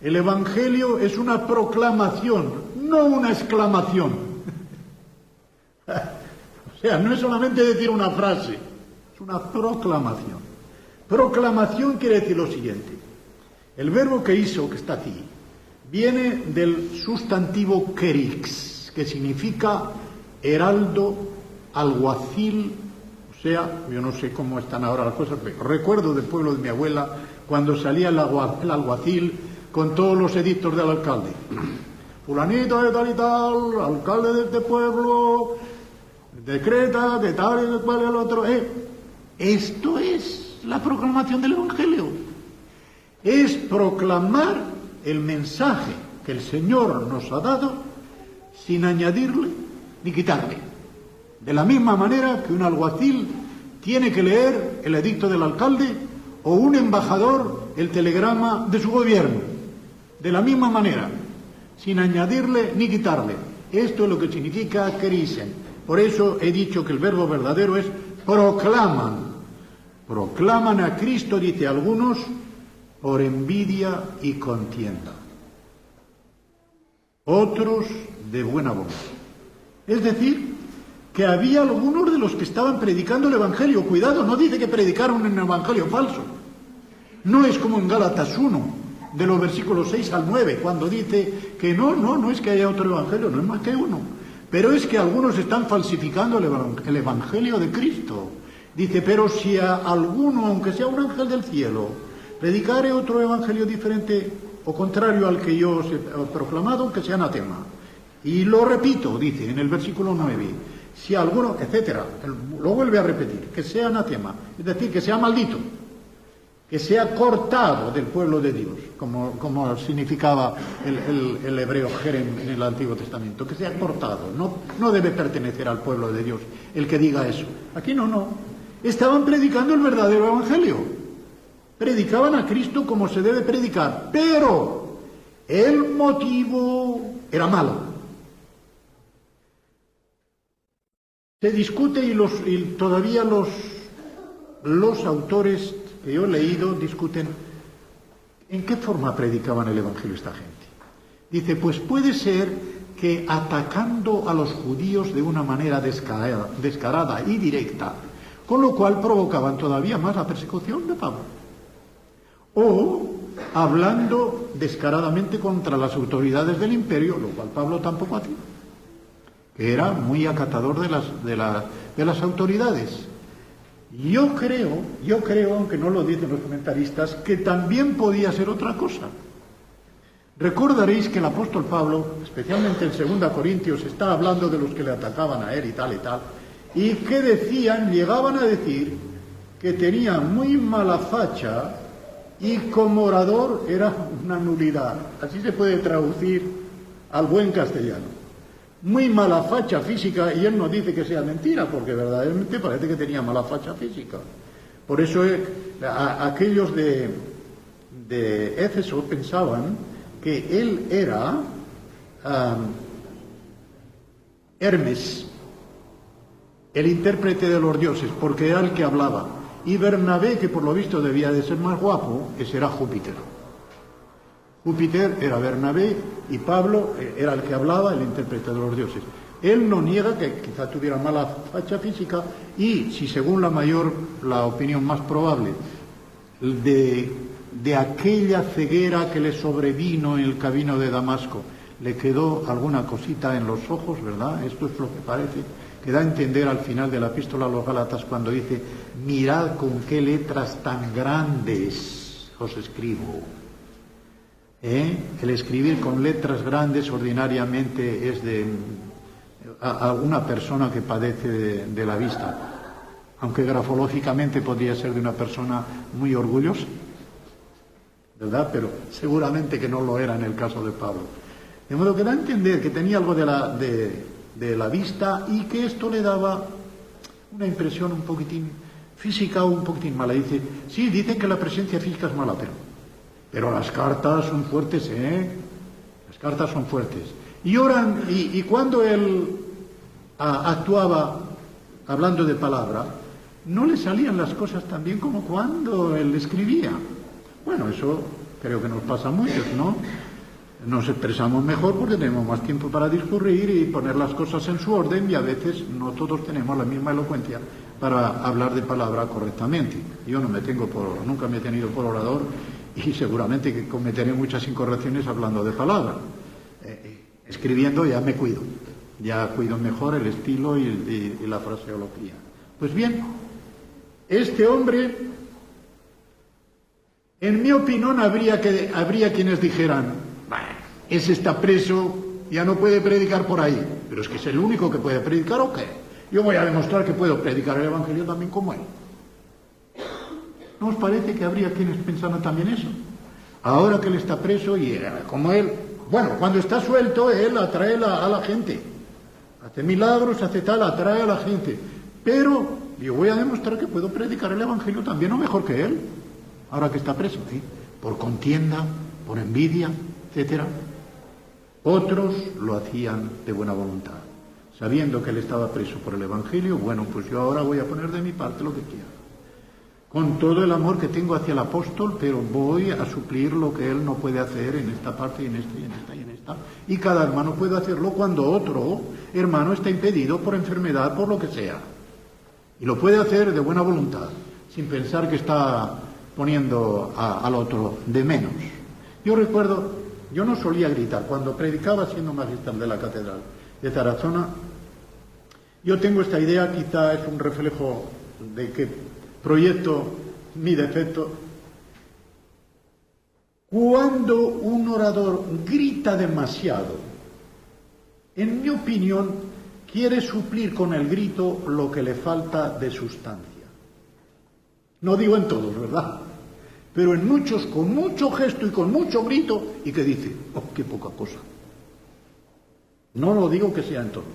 el Evangelio es una proclamación, no una exclamación. O sea, no es solamente decir una frase, es una proclamación. Proclamación quiere decir lo siguiente. El verbo que hizo, que está aquí, viene del sustantivo kerix, que significa heraldo, alguacil. O sea, yo no sé cómo están ahora las cosas, pero recuerdo del pueblo de mi abuela cuando salía el alguacil con todos los edictos del alcalde. Fulanito de tal y tal, alcalde de este pueblo, decreta que tal y cual es el otro. Esto es la proclamación del Evangelio. Es proclamar el mensaje que el Señor nos ha dado sin añadirle ni quitarle. De la misma manera que un alguacil tiene que leer el edicto del alcalde o un embajador el telegrama de su gobierno. De la misma manera, sin añadirle ni quitarle. Esto es lo que significa kerisen. Por eso he dicho que el verbo verdadero es proclaman. Proclaman a Cristo, dice algunos, por envidia y contienda. Otros de buena voluntad. Es decir, que había algunos de los que estaban predicando el Evangelio. Cuidado, no dice que predicaron un Evangelio falso. No es como en Gálatas 1, de los versículos 6 al 9, cuando dice que no es que haya otro Evangelio, no es más que uno. Pero es que algunos están falsificando el Evangelio de Cristo. Dice, pero si a alguno, aunque sea un ángel del cielo, predicare otro Evangelio diferente o contrario al que yo os he proclamado, que sea anatema. Y lo repito, dice en el versículo 9, si alguno, etcétera, lo vuelve a repetir, que sea anatema, es decir, que sea maldito, que sea cortado del pueblo de Dios, como significaba el hebreo jerem en el Antiguo Testamento, que sea cortado, no debe pertenecer al pueblo de Dios el que diga eso. Aquí no, estaban predicando el verdadero Evangelio, predicaban a Cristo como se debe predicar, pero el motivo era malo. Se discute y todavía los autores que yo he leído discuten en qué forma predicaban el Evangelio esta gente. Dice, pues puede ser que atacando a los judíos de una manera descarada y directa, con lo cual provocaban todavía más la persecución de Pablo. O hablando descaradamente contra las autoridades del imperio, lo cual Pablo tampoco hacía, que era muy acatador de las autoridades. Yo creo, aunque no lo dicen los comentaristas, que también podía ser otra cosa. Recordaréis que el apóstol Pablo, especialmente en 2 Corintios, está hablando de los que le atacaban a él y tal, y que llegaban a decir que tenía muy mala facha y como orador era una nulidad. Así se puede traducir al buen castellano. Muy mala facha física, y él no dice que sea mentira, porque verdaderamente parece que tenía mala facha física. Por eso aquellos de Éfeso pensaban que él era Hermes, el intérprete de los dioses, porque era el que hablaba. Y Bernabé, que por lo visto debía de ser más guapo, ese era Júpiter. Júpiter era Bernabé y Pablo era el que hablaba, el intérprete de los dioses. Él no niega que quizá tuviera mala facha física y, si según la opinión más probable, de aquella ceguera que le sobrevino en el camino de Damasco, le quedó alguna cosita en los ojos, ¿verdad? Esto es lo que parece, que da a entender al final de la epístola a los Gálatas cuando dice, mirad con qué letras tan grandes os escribo. El escribir con letras grandes ordinariamente es de una persona que padece de la vista, aunque grafológicamente podría ser de una persona muy orgullosa, ¿verdad? Pero seguramente que no lo era en el caso de Pablo. De modo que da a entender que tenía algo de la vista y que esto le daba una impresión un poquitín física o un poquitín mala. Dicen que la presencia física es mala, pero las cartas son fuertes, Las cartas son fuertes. Y cuando él actuaba hablando de palabra, no le salían las cosas tan bien como cuando él escribía. Bueno, eso creo que nos pasa a muchos, ¿no? Nos expresamos mejor porque tenemos más tiempo para discurrir y poner las cosas en su orden, y a veces no todos tenemos la misma elocuencia para hablar de palabra correctamente. Yo nunca me he tenido por orador, y seguramente que cometeré muchas incorrecciones hablando de palabra. Escribiendo ya me cuido, ya cuido mejor el estilo y la fraseología. Pues bien, este hombre, en mi opinión, habría quienes dijeran: ese está preso, ya no puede predicar por ahí. Pero es que es el único que puede predicar, ¿o qué? Yo voy a demostrar que puedo predicar el Evangelio también como él. ¿No os parece que habría quienes pensaran también eso? Ahora que él está preso y como él, bueno, cuando está suelto, él atrae a la gente. Hace milagros, hace tal, atrae a la gente. Pero yo voy a demostrar que puedo predicar el Evangelio también, o mejor que él, ahora que está preso, ¿sí? Por contienda, por envidia, etcétera. Otros lo hacían de buena voluntad, sabiendo que él estaba preso por el Evangelio. Bueno, pues yo ahora voy a poner de mi parte lo que quiera, con todo el amor que tengo hacia el apóstol, pero voy a suplir lo que él no puede hacer en esta parte, y en esta, y en esta, y en esta. Y cada hermano puede hacerlo cuando otro hermano está impedido por enfermedad, por lo que sea. Y lo puede hacer de buena voluntad, sin pensar que está poniendo al otro de menos. Yo recuerdo, yo no solía gritar. Cuando predicaba siendo magistral de la catedral de Tarazona, yo tengo esta idea, quizá es un reflejo de que proyecto mi defecto. Cuando un orador grita demasiado, en mi opinión, quiere suplir con el grito lo que le falta de sustancia. No digo en todos, ¿verdad? Pero en muchos, con mucho gesto y con mucho grito, y que dice: oh, qué poca cosa. No lo digo que sea en todos.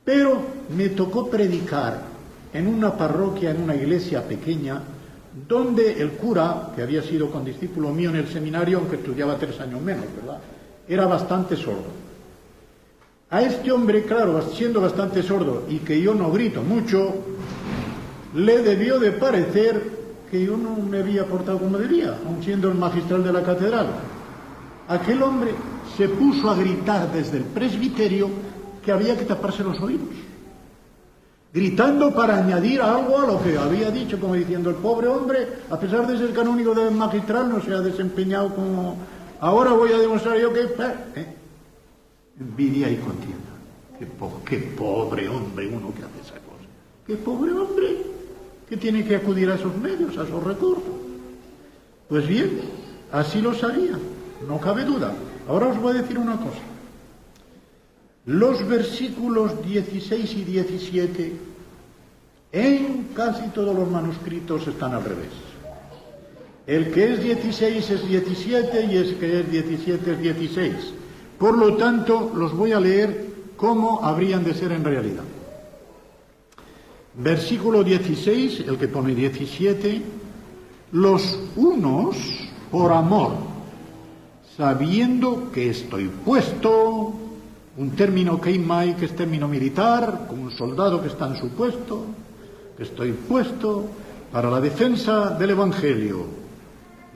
Pero me tocó predicar en una parroquia, en una iglesia pequeña, donde el cura, que había sido condiscípulo mío en el seminario, aunque estudiaba 3 años menos, ¿verdad?, era bastante sordo. A este hombre, claro, siendo bastante sordo y que yo no grito mucho, le debió de parecer que yo no me había portado como debía, aun siendo el magistral de la catedral. Aquel hombre se puso a gritar desde el presbiterio que había que taparse los oídos, gritando para añadir algo a lo que había dicho, como diciendo: el pobre hombre, a pesar de ser canónigo del magistral, no se ha desempeñado como... Ahora voy a demostrar yo que... Envidia y contienda. Qué pobre hombre uno que hace esa cosa. Qué pobre hombre que tiene que acudir a esos medios, a esos recursos. Pues bien, así lo sabía, no cabe duda. Ahora os voy a decir una cosa. Los versículos 16 y 17 en casi todos los manuscritos están al revés. El que es 16 es 17 y el que es 17 es 16. Por lo tanto, los voy a leer como habrían de ser en realidad. Versículo 16, el que pone 17: los unos por amor, sabiendo que estoy puesto, un término keimai, que es término militar, como un soldado que está en su puesto, que estoy puesto para la defensa del Evangelio.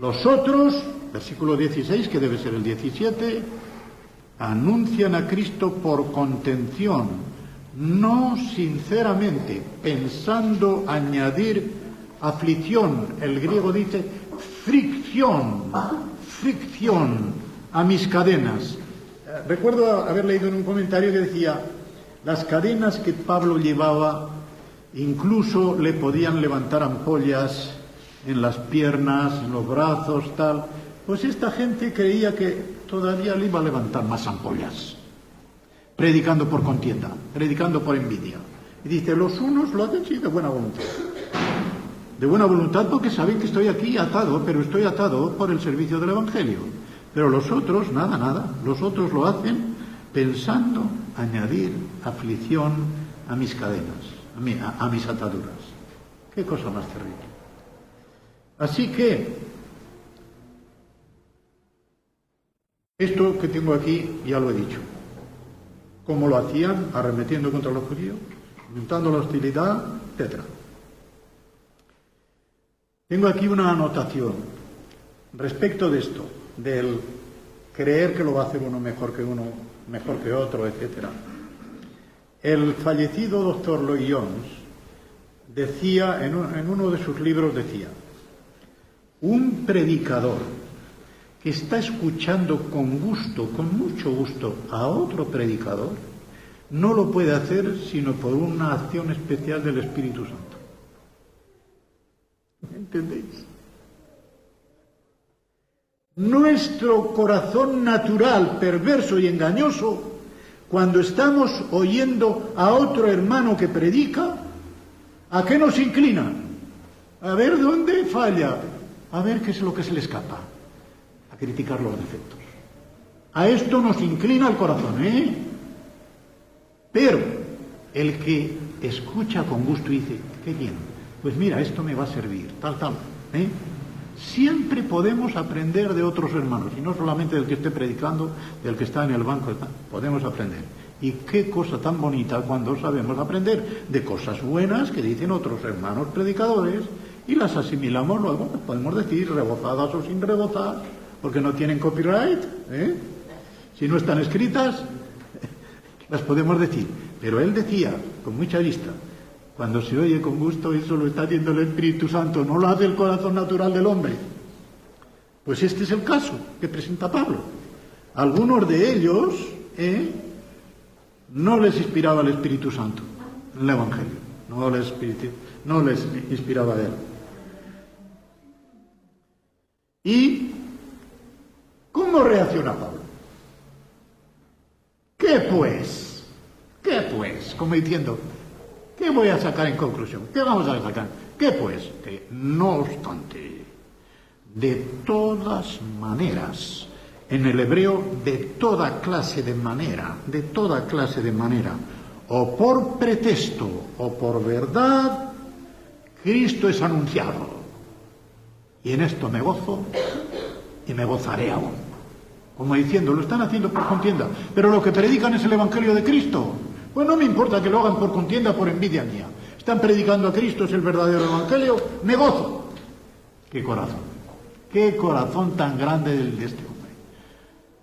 Los otros, versículo 16, que debe ser el 17, anuncian a Cristo por contención, no sinceramente, pensando añadir aflicción. El griego dice fricción a mis cadenas. Recuerdo haber leído en un comentario que decía: las cadenas que Pablo llevaba incluso le podían levantar ampollas en las piernas, en los brazos, tal. Pues esta gente creía que todavía le iba a levantar más ampollas, predicando por contienda, predicando por envidia. Y dice: los unos lo hacen, sí, de buena voluntad. De buena voluntad porque saben que estoy aquí atado, pero estoy atado por el servicio del Evangelio. Pero los otros, nada. Los otros lo hacen pensando añadir aflicción a mis cadenas, a mis ataduras. Qué cosa más terrible. Así que Esto que tengo aquí ya lo he dicho. Cómo lo hacían, arremetiendo contra los judíos, aumentando la hostilidad, etc. Tengo aquí una anotación respecto de esto, del creer que lo va a hacer uno, mejor que otro, etc. El fallecido doctor Lloyd Jones decía, en uno de sus libros decía, un predicador que está escuchando con gusto, con mucho gusto, a otro predicador, no lo puede hacer sino por una acción especial del Espíritu Santo. ¿Entendéis? Nuestro corazón natural, perverso y engañoso, cuando estamos oyendo a otro hermano que predica, ¿a qué nos inclina? A ver dónde falla, a ver qué es lo que se le escapa, a criticar los defectos. A esto nos inclina el corazón, ¿eh? Pero el que escucha con gusto y dice, qué bien, pues mira, esto me va a servir, tal, ¿eh? Siempre podemos aprender de otros hermanos, y no solamente del que esté predicando, del que está en el banco, podemos aprender. Y qué cosa tan bonita cuando sabemos aprender de cosas buenas que dicen otros hermanos predicadores y las asimilamos luego, podemos decir, rebozadas o sin rebozar, porque no tienen copyright, ¿eh? Si no están escritas, las podemos decir. Pero él decía, con mucha vista, cuando se oye con gusto, eso lo está haciendo el Espíritu Santo, no lo hace el corazón natural del hombre. Pues este es el caso que presenta Pablo. Algunos de ellos no les inspiraba el Espíritu Santo en el Evangelio, no les inspiraba a él. ¿Y cómo reacciona Pablo? ¿Qué pues? Como diciendo, ¿qué voy a sacar en conclusión? ¿Qué vamos a sacar? ¿Qué pues? Que no obstante, de todas maneras, en el hebreo, de toda clase de manera, o por pretexto o por verdad, Cristo es anunciado. Y en esto me gozo y me gozaré aún. Como diciendo, lo están haciendo por contienda, pero lo que predican es el Evangelio de Cristo. Pues no me importa que lo hagan por contienda, por envidia mía. Están predicando a Cristo, es el verdadero Evangelio, me gozo. ¡Qué corazón tan grande el de este hombre!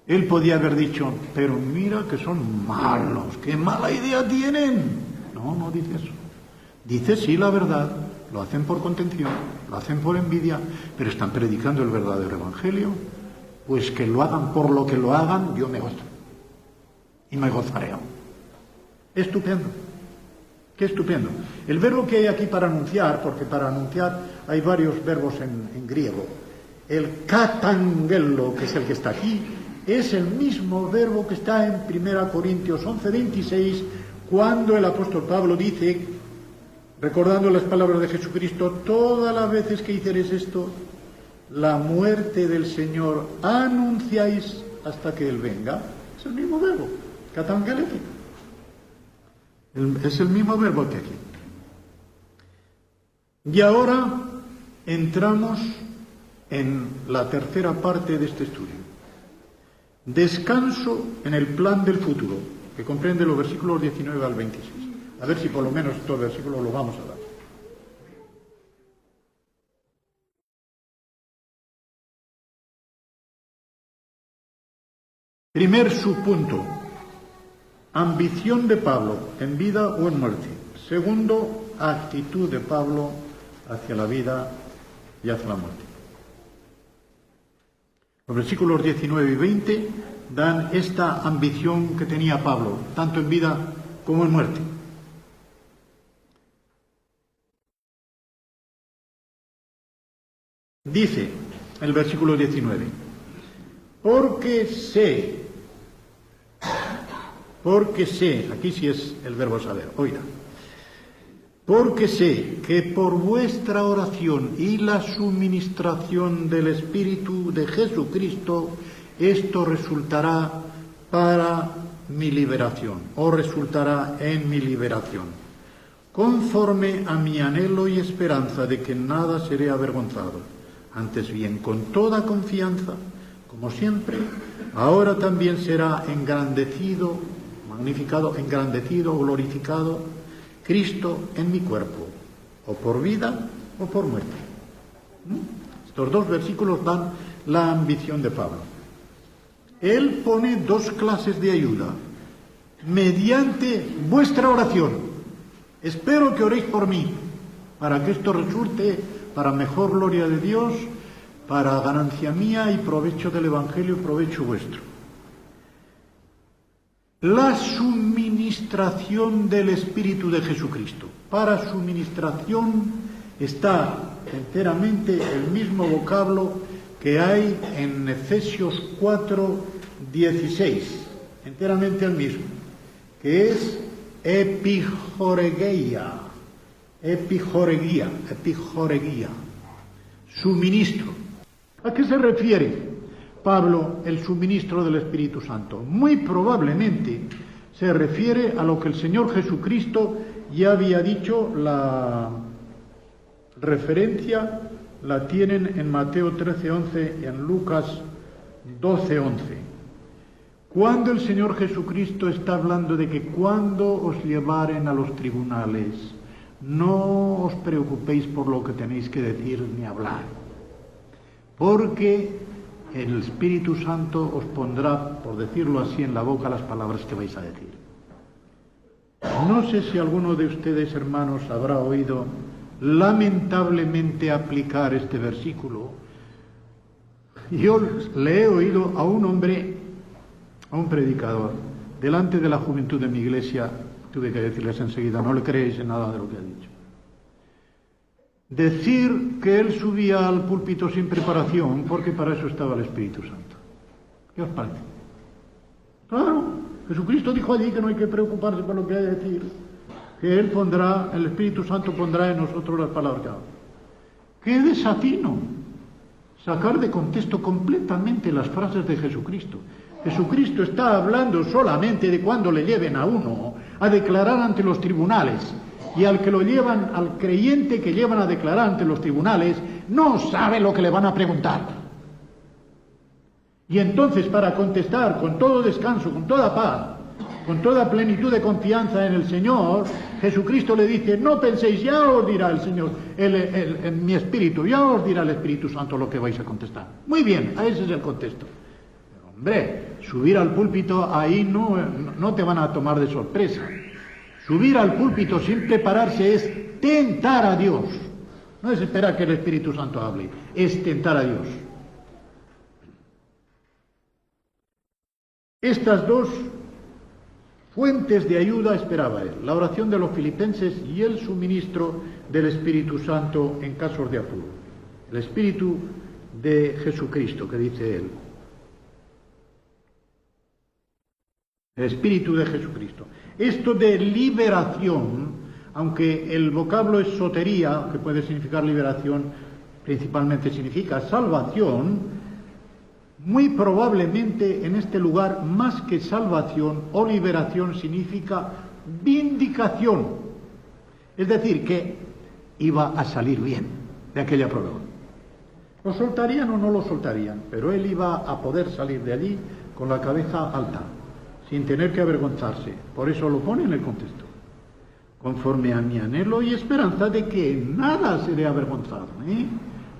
Él podía haber dicho, pero mira que son malos, qué mala idea tienen. No dice eso. Dice sí la verdad, lo hacen por contención, lo hacen por envidia, pero están predicando el verdadero Evangelio. Pues que lo hagan por lo que lo hagan, yo me gozo. Y me gozaré aún. Estupendo. Qué estupendo. El verbo que hay aquí para anunciar, porque para anunciar hay varios verbos en griego. El katangelo, que es el que está aquí, es el mismo verbo que está en 1 Corintios 11:26, cuando el apóstol Pablo dice, recordando las palabras de Jesucristo, todas las veces que hiciereis esto, la muerte del Señor anunciáis hasta que Él venga. Es el mismo verbo, katangeleti. Es el mismo verbo que aquí. Y ahora entramos en la tercera parte de este estudio. Descanso en el plan del futuro, que comprende los versículos 19 al 26. A ver si por lo menos estos versículos los vamos a dar. Primer subpunto, ambición de Pablo en vida o en muerte. Segundo, actitud de Pablo hacia la vida y hacia la muerte. Los versículos 19 y 20 dan esta ambición que tenía Pablo, tanto en vida como en muerte. Dice el versículo 19, porque sé, aquí sí es el verbo saber, oiga, porque sé que por vuestra oración y la suministración del Espíritu de Jesucristo, esto resultará para mi liberación, o resultará en mi liberación, conforme a mi anhelo y esperanza de que nada seré avergonzado, antes bien con toda confianza, como siempre, ahora también será engrandecido, magnificado, engrandecido, glorificado Cristo en mi cuerpo, o por vida o por muerte. Estos dos versículos dan la ambición de Pablo. Él pone dos clases de ayuda. Mediante vuestra oración. Espero que oréis por mí, para que esto resulte para mejor gloria de Dios, para ganancia mía y provecho del Evangelio y provecho vuestro. La suministración del Espíritu de Jesucristo. Para suministración está enteramente el mismo vocablo que hay en Efesios 4:16, enteramente el mismo, que es epijoreguía, suministro. ¿A qué se refiere Pablo el suministro del Espíritu Santo? Muy probablemente se refiere a lo que el Señor Jesucristo ya había dicho. La referencia la tienen en Mateo 13:11 y en Lucas 12:11. Cuando el Señor Jesucristo está hablando de que cuando os llevaren a los tribunales, no os preocupéis por lo que tenéis que decir ni hablar, porque el Espíritu Santo os pondrá, por decirlo así, en la boca las palabras que vais a decir. No sé si alguno de ustedes, hermanos, habrá oído lamentablemente aplicar este versículo. Yo le he oído a un hombre, a un predicador, delante de la juventud de mi iglesia. Tuve que decirles enseguida, no le creéis en nada de lo que ha dicho. Decir que él subía al púlpito sin preparación, porque para eso estaba el Espíritu Santo. ¿Qué os parece? Claro, Jesucristo dijo allí que no hay que preocuparse por lo que hay que decir, que Él pondrá, el Espíritu Santo pondrá en nosotros las palabras que hablan. ¡Qué desatino! Sacar de contexto completamente las frases de Jesucristo. Jesucristo está hablando solamente de cuando le lleven a uno a declarar ante los tribunales, y al que lo llevan, al creyente que llevan a declarar ante los tribunales, no sabe lo que le van a preguntar. Y entonces, para contestar con todo descanso, con toda paz, con toda plenitud de confianza en el Señor, Jesucristo le dice, no penséis, ya os dirá el Señor, en mi espíritu, ya os dirá el Espíritu Santo lo que vais a contestar. Muy bien, ese es el contexto. Pero, hombre, subir al púlpito, ahí no te van a tomar de sorpresa. Subir al púlpito sin prepararse es tentar a Dios. No es esperar que el Espíritu Santo hable, es tentar a Dios. Estas dos fuentes de ayuda esperaba él, la oración de los filipenses y el suministro del Espíritu Santo en casos de apuro. El Espíritu de Jesucristo, que dice él. El Espíritu de Jesucristo. Esto de liberación, aunque el vocablo es sotería, que puede significar liberación, principalmente significa salvación, muy probablemente en este lugar, más que salvación o liberación, significa vindicación. Es decir, que iba a salir bien de aquella prueba. ¿Lo soltarían o no lo soltarían? Pero él iba a poder salir de allí con la cabeza alta, sin tener que avergonzarse. Por eso lo pone en el contexto. Conforme a mi anhelo y esperanza de que nada seré avergonzado.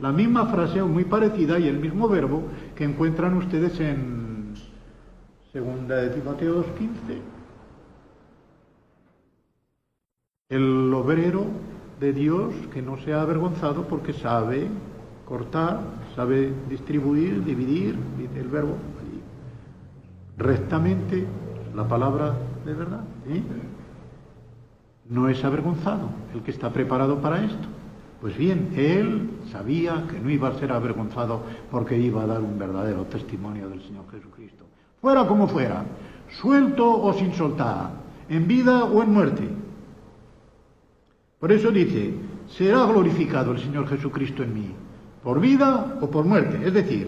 La misma frase muy parecida y el mismo verbo que encuentran ustedes en 2 de Timoteo 2:15. El obrero de Dios que no sea avergonzado porque sabe cortar, sabe distribuir, dividir, dice el verbo allí, rectamente la palabra de verdad. No es avergonzado el que está preparado para esto. Pues bien, él sabía que no iba a ser avergonzado porque iba a dar un verdadero testimonio del Señor Jesucristo. Fuera como fuera, suelto o sin soltar, en vida o en muerte. Por eso dice, será glorificado el Señor Jesucristo en mí, por vida o por muerte. Es decir,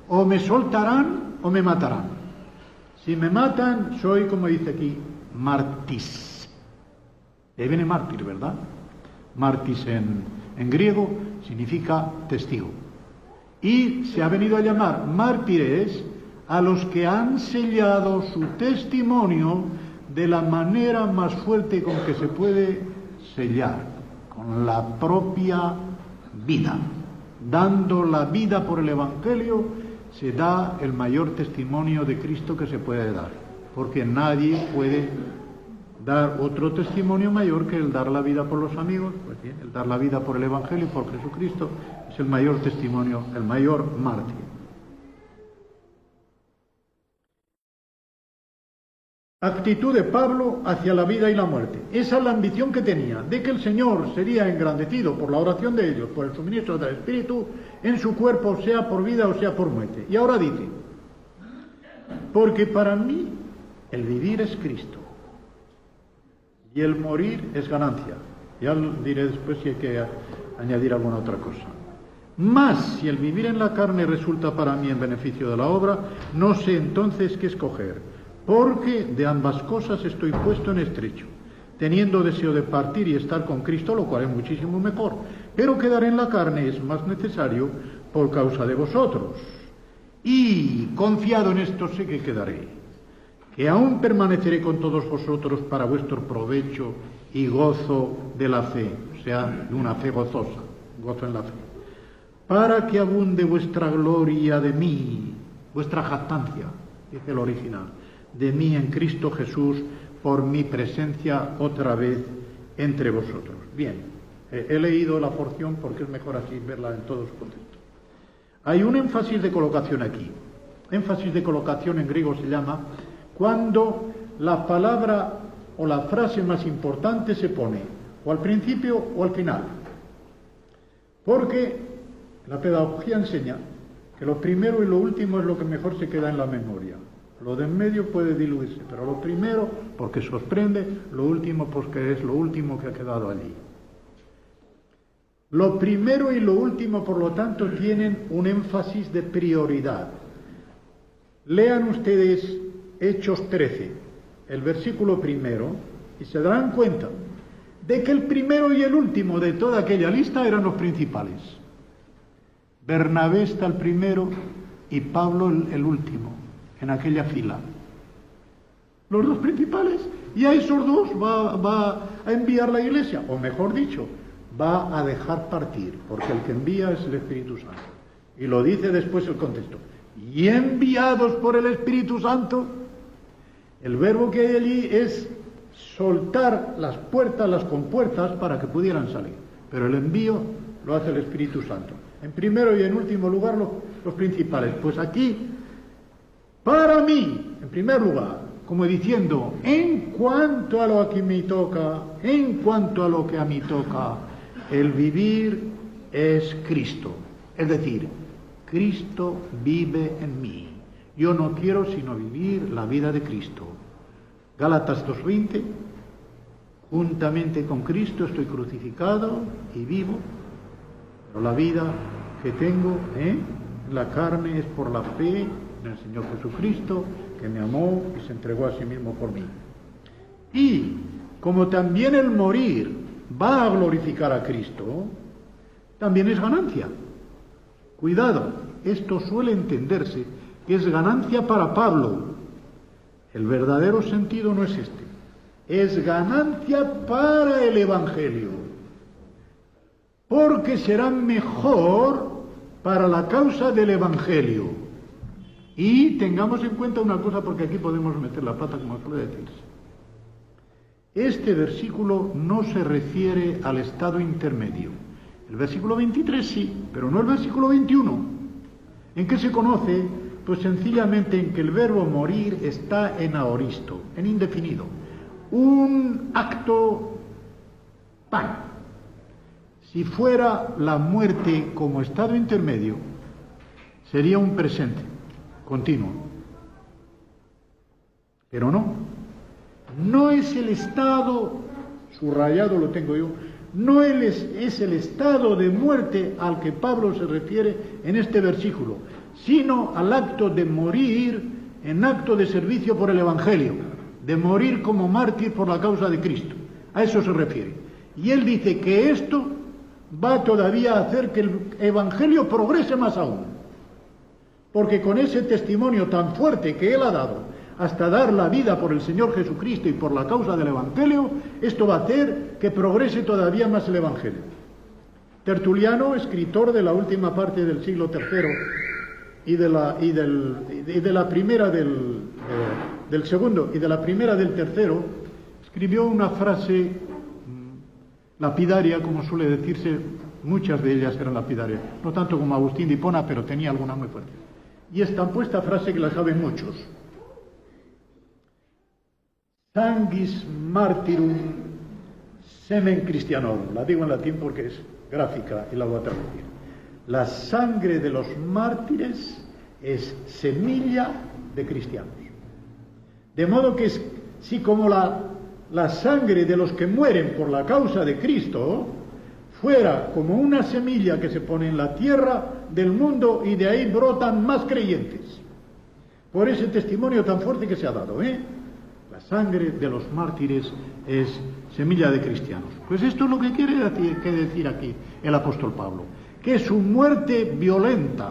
o me soltarán o me matarán. Si me matan, soy, como dice aquí, mártis. De ahí viene mártir, ¿verdad? Mártis en griego significa testigo. Y se ha venido a llamar mártires a los que han sellado su testimonio de la manera más fuerte con que se puede sellar, con la propia vida. Dando la vida por el Evangelio se da el mayor testimonio de Cristo que se puede dar, porque nadie puede dar otro testimonio mayor que el dar la vida por los amigos. Pues bien, el dar la vida por el Evangelio, por Jesucristo, es el mayor testimonio, el mayor mártir. Actitud de Pablo hacia la vida y la muerte. Esa es la ambición que tenía, de que el Señor sería engrandecido por la oración de ellos, por el suministro del Espíritu, en su cuerpo, sea por vida o sea por muerte. Y ahora dice, porque para mí el vivir es Cristo y el morir es ganancia. Ya diré después si hay que añadir alguna otra cosa. Mas si el vivir en la carne resulta para mí en beneficio de la obra, no sé entonces qué escoger. Porque de ambas cosas estoy puesto en estrecho, teniendo deseo de partir y estar con Cristo, lo cual es muchísimo mejor. Pero quedar en la carne es más necesario por causa de vosotros. Y confiado en esto sé que quedaré, que aún permaneceré con todos vosotros para vuestro provecho y gozo de la fe, o sea, de una fe gozosa, gozo en la fe, para que abunde vuestra gloria de mí, vuestra jactancia, dice el original, de mí en Cristo Jesús, por mi presencia otra vez entre vosotros. Bien, he leído la porción porque es mejor así verla en todo su contexto. Hay un énfasis de colocación aquí. Énfasis de colocación en griego se llama cuando la palabra o la frase más importante se pone o al principio o al final. Porque la pedagogía enseña que lo primero y lo último es lo que mejor se queda en la memoria. Lo de en medio puede diluirse, pero lo primero, porque sorprende, lo último, porque es lo último que ha quedado allí. Lo primero y lo último, por lo tanto, tienen un énfasis de prioridad. Lean ustedes Hechos 13, el versículo primero, y se darán cuenta de que el primero y el último de toda aquella lista eran los principales. Bernabé está el primero y Pablo el último en aquella fila. Los dos principales, y a esos dos va a enviar la Iglesia, o mejor dicho, va a dejar partir, porque el que envía es el Espíritu Santo. Y lo dice después el contexto. Y enviados por el Espíritu Santo, el verbo que hay allí es soltar las puertas, las compuertas, para que pudieran salir. Pero el envío lo hace el Espíritu Santo. En primero y en último lugar los principales. Pues aquí, para mí, en primer lugar, como diciendo, en cuanto a lo que me toca, en cuanto a lo que a mí toca, el vivir es Cristo. Es decir, Cristo vive en mí. Yo no quiero sino vivir la vida de Cristo. Gálatas 2:20, juntamente con Cristo estoy crucificado y vivo, pero la vida que tengo en la carne es por la fe en el Señor Jesucristo, que me amó y se entregó a sí mismo por mí. Y como también el morir va a glorificar a Cristo, también es ganancia. Cuidado, esto suele entenderse que es ganancia para Pablo. El verdadero sentido no es este. Es ganancia para el Evangelio, porque será mejor para la causa del Evangelio. Y tengamos en cuenta una cosa, porque aquí podemos meter la pata, como suele decirse. Este versículo no se refiere al estado intermedio. El versículo 23 sí, pero no el versículo 21. ¿En qué se conoce? Pues sencillamente en que el verbo morir está en aoristo, en indefinido. Un acto pan. Si fuera la muerte como estado intermedio, sería un presente continuo. Pero no. No es el estado, subrayado lo tengo yo, no es el estado de muerte al que Pablo se refiere en este versículo, sino al acto de morir en acto de servicio por el Evangelio, de morir como mártir por la causa de Cristo. A eso se refiere. Y él dice que esto va todavía a hacer que el Evangelio progrese más aún. porque con ese testimonio tan fuerte que él ha dado, hasta dar la vida por el Señor Jesucristo y por la causa del Evangelio, esto va a hacer que progrese todavía más el Evangelio. Tertuliano, escritor de la última parte del siglo III y de la primera del segundo y de la primera del tercero, escribió una frase lapidaria, como suele decirse, muchas de ellas eran lapidarias, no tanto como Agustín de Hipona, pero tenía alguna muy fuerte. Y estampó esta frase que la saben muchos: sanguis martyrum semen Christianorum. La digo en latín porque es gráfica y la voy a traducir. La sangre de los mártires es semilla de cristianos. De modo que si como la sangre de los que mueren por la causa de Cristo fuera como una semilla que se pone en la tierra del mundo y de ahí brotan más creyentes, por ese testimonio tan fuerte que se ha dado, la sangre de los mártires es semilla de cristianos. Pues esto es lo que quiere decir aquí el apóstol Pablo, que su muerte violenta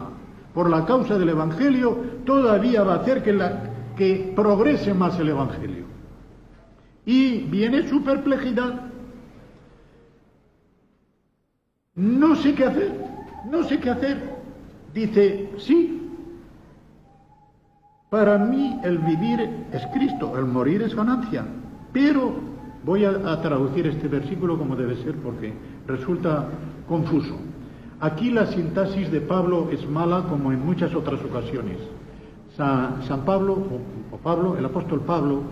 por la causa del Evangelio todavía va a hacer que progrese más el Evangelio. Y viene su perplejidad. No sé qué hacer. Dice, sí, para mí el vivir es Cristo, el morir es ganancia, pero voy a traducir este versículo como debe ser porque resulta confuso. Aquí la sintaxis de Pablo es mala como en muchas otras ocasiones. San Pablo, o Pablo, el apóstol Pablo,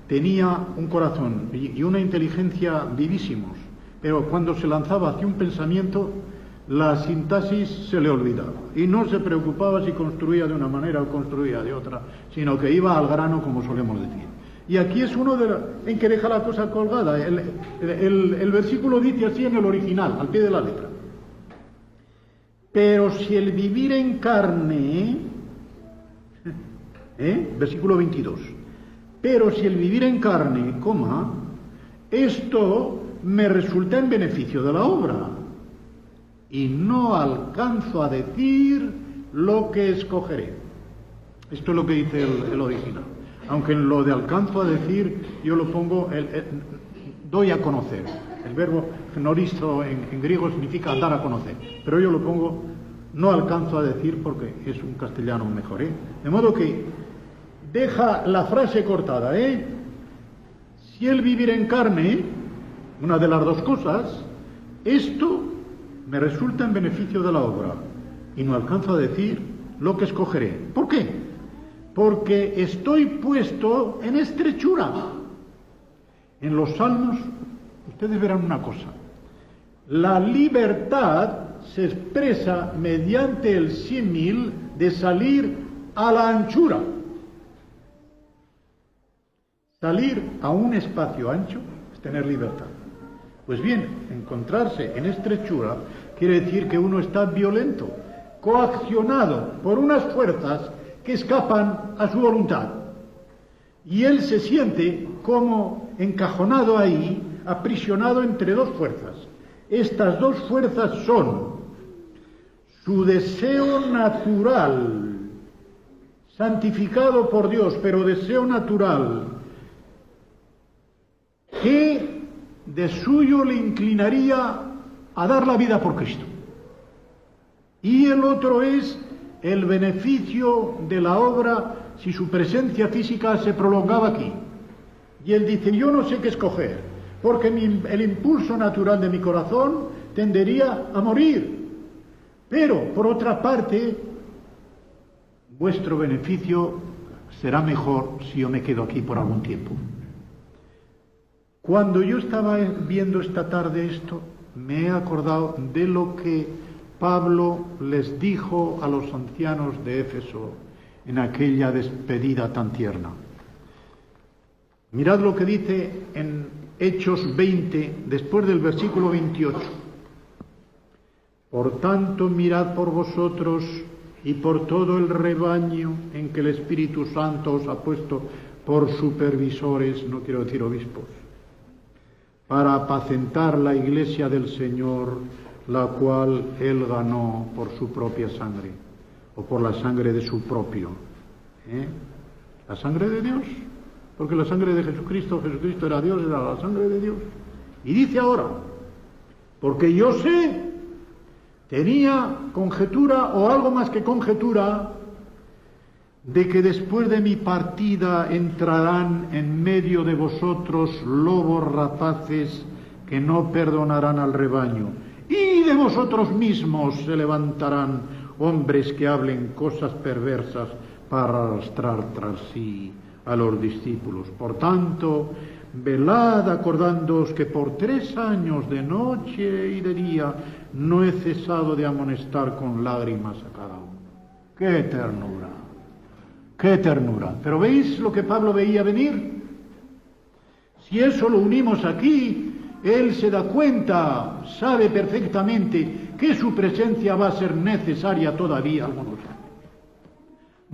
tenía un corazón y una inteligencia vivísimos, pero cuando se lanzaba hacia un pensamiento, la sintaxis se le olvidaba y no se preocupaba si construía de una manera o construía de otra, sino que iba al grano, como solemos decir. Y aquí es uno en que deja la cosa colgada. El versículo dice así en el original, al pie de la letra: pero si el vivir en carne, versículo 22, pero si el vivir en carne, esto me resulta en beneficio de la obra, y no alcanzo a decir lo que escogeré. Esto es lo que dice el original. Aunque en lo de alcanzo a decir, yo lo pongo, doy a conocer. El verbo gnorizo en griego significa dar a conocer, pero yo lo pongo, no alcanzo a decir, porque es un castellano mejor, De modo que deja la frase cortada, Si el vivir en carne, una de las dos cosas, esto me resulta en beneficio de la obra, y no alcanzo a decir lo que escogeré. ¿Por qué? Porque estoy puesto en estrechura. En los Salmos, ustedes verán una cosa: la libertad se expresa mediante el símil de salir a la anchura. Salir a un espacio ancho es tener libertad. Pues bien, encontrarse en estrechura quiere decir que uno está violento, coaccionado por unas fuerzas que escapan a su voluntad. Y él se siente como encajonado ahí, aprisionado entre dos fuerzas. Estas dos fuerzas son su deseo natural, santificado por Dios, pero deseo natural, que de suyo le inclinaría a dar la vida por Cristo. Y el otro es el beneficio de la obra si su presencia física se prolongaba aquí. Y él dice, yo no sé qué escoger, porque el impulso natural de mi corazón tendería a morir. Pero, por otra parte, vuestro beneficio será mejor si yo me quedo aquí por algún tiempo. Cuando yo estaba viendo esta tarde esto, me he acordado de lo que Pablo les dijo a los ancianos de Éfeso en aquella despedida tan tierna. Mirad lo que dice en Hechos 20, después del versículo 28. Por tanto, mirad por vosotros y por todo el rebaño en que el Espíritu Santo os ha puesto por supervisores, no quiero decir obispos, para apacentar la iglesia del Señor, la cual Él ganó por su propia sangre. o por la sangre de su propio. La sangre de Dios, porque la sangre de Jesucristo era Dios, era la sangre de Dios. Y dice ahora, porque yo sé, tenía conjetura o algo más que conjetura, de que después de mi partida entrarán en medio de vosotros lobos rapaces que no perdonarán al rebaño, y de vosotros mismos se levantarán hombres que hablen cosas perversas para arrastrar tras sí a los discípulos. Por tanto, velad acordándoos que por 3 años de noche y de día no he cesado de amonestar con lágrimas a cada uno. ¡Qué ternura! ¡Qué ternura! Pero ¿veis lo que Pablo veía venir? Si eso lo unimos aquí, él se da cuenta, sabe perfectamente que su presencia va a ser necesaria todavía algunos años.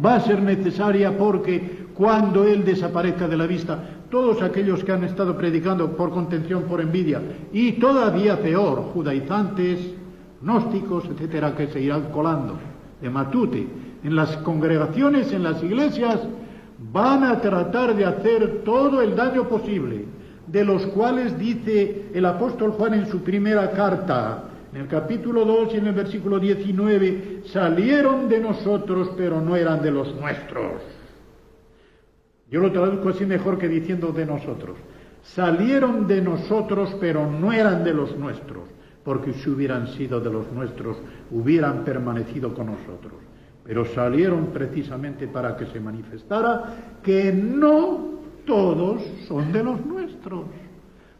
Va a ser necesaria porque cuando él desaparezca de la vista, todos aquellos que han estado predicando por contención, por envidia, y todavía peor, judaizantes, gnósticos, etcétera, que se irán colando de Matute en las congregaciones, en las iglesias, van a tratar de hacer todo el daño posible, de los cuales dice el apóstol Juan en su primera carta, en el capítulo 2 y en el versículo 19, salieron de nosotros, pero no eran de los nuestros. Yo lo traduzco así mejor que diciendo de nosotros. Salieron de nosotros, pero no eran de los nuestros, porque si hubieran sido de los nuestros, hubieran permanecido con nosotros. Pero salieron precisamente para que se manifestara que no todos son de los nuestros.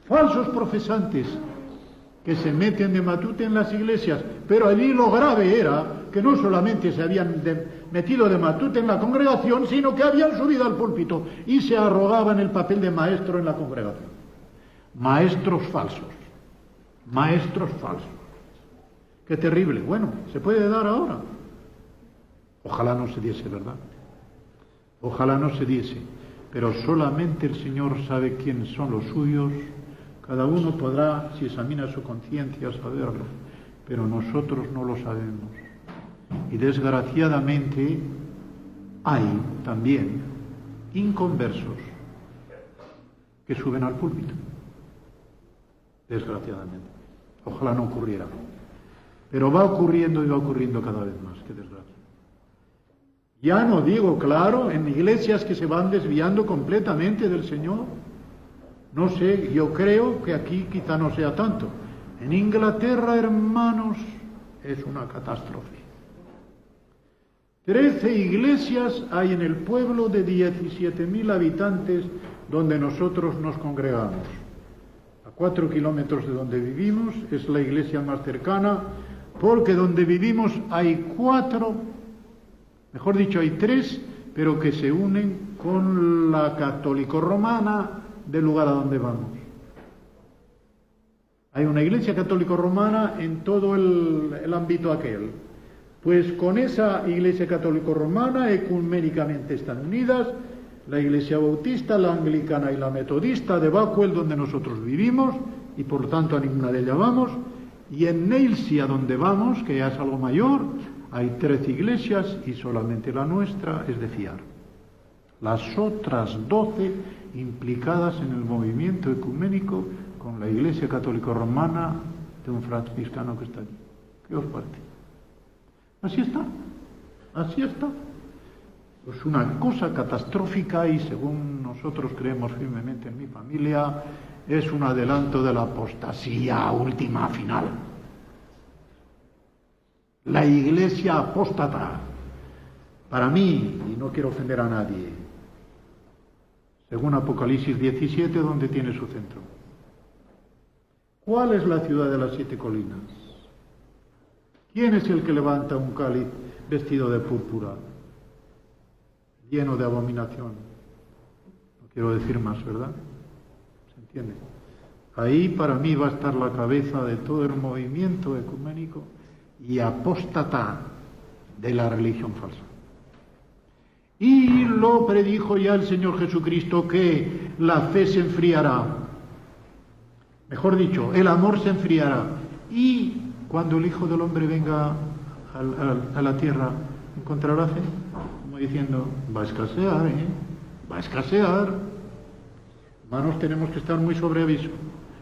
Falsos profesantes que se meten de Matute en las iglesias, pero allí lo grave era que no solamente se habían metido de Matute en la congregación, sino que habían subido al púlpito y se arrogaban el papel de maestro en la congregación. Maestros falsos. Maestros falsos. Qué terrible. Bueno, se puede dar ahora. Ojalá no se diese, ¿verdad? Ojalá no se diese. Pero solamente el Señor sabe quiénes son los suyos. Cada uno podrá, si examina su conciencia, saberlo. Pero nosotros no lo sabemos. Y desgraciadamente hay también inconversos que suben al púlpito. Desgraciadamente. Ojalá no ocurriera. Pero va ocurriendo y va ocurriendo cada vez más. Qué desgracia. Ya no digo, claro, en iglesias que se van desviando completamente del Señor. No sé, yo creo que aquí quizá no sea tanto. En Inglaterra, hermanos, es una catástrofe. 13 iglesias hay en el pueblo de 17.000 habitantes donde nosotros nos congregamos. A 4 kilómetros de donde vivimos es la iglesia más cercana, porque donde vivimos hay 4, mejor dicho hay 3, pero que se unen con la católico-romana del lugar a donde vamos. Hay una iglesia católico-romana en todo el ámbito aquel. Pues con esa iglesia católico-romana ecuménicamente están unidas la iglesia bautista, la anglicana y la metodista de Backwell, donde nosotros vivimos, y por lo tanto a ninguna de ellas vamos. Y en Neilsia, donde vamos, que ya es algo mayor, hay 13 iglesias y solamente la nuestra es de fiar. Las otras 12 implicadas en el movimiento ecuménico con la iglesia católico-romana de un franciscano que está allí. ¿Qué os parece? Así está, así está. Es una cosa catastrófica y según nosotros creemos firmemente en mi familia, es un adelanto de la apostasía última final. La iglesia apóstata, para mí, y no quiero ofender a nadie, según Apocalipsis 17, donde tiene su centro. ¿Cuál es la ciudad de las 7 colinas? ¿Quién es el que levanta un cáliz vestido de púrpura, lleno de abominación? No quiero decir más, ¿verdad? ¿Se entiende? Ahí para mí va a estar la cabeza de todo el movimiento ecuménico y apóstata de la religión falsa. Y lo predijo ya el Señor Jesucristo, que la fe se enfriará. Mejor dicho, el amor se enfriará. Y cuando el Hijo del Hombre venga a la tierra, encontrará fe. Como diciendo, va a escasear, va a escasear. Hermanos, tenemos que estar muy sobre aviso.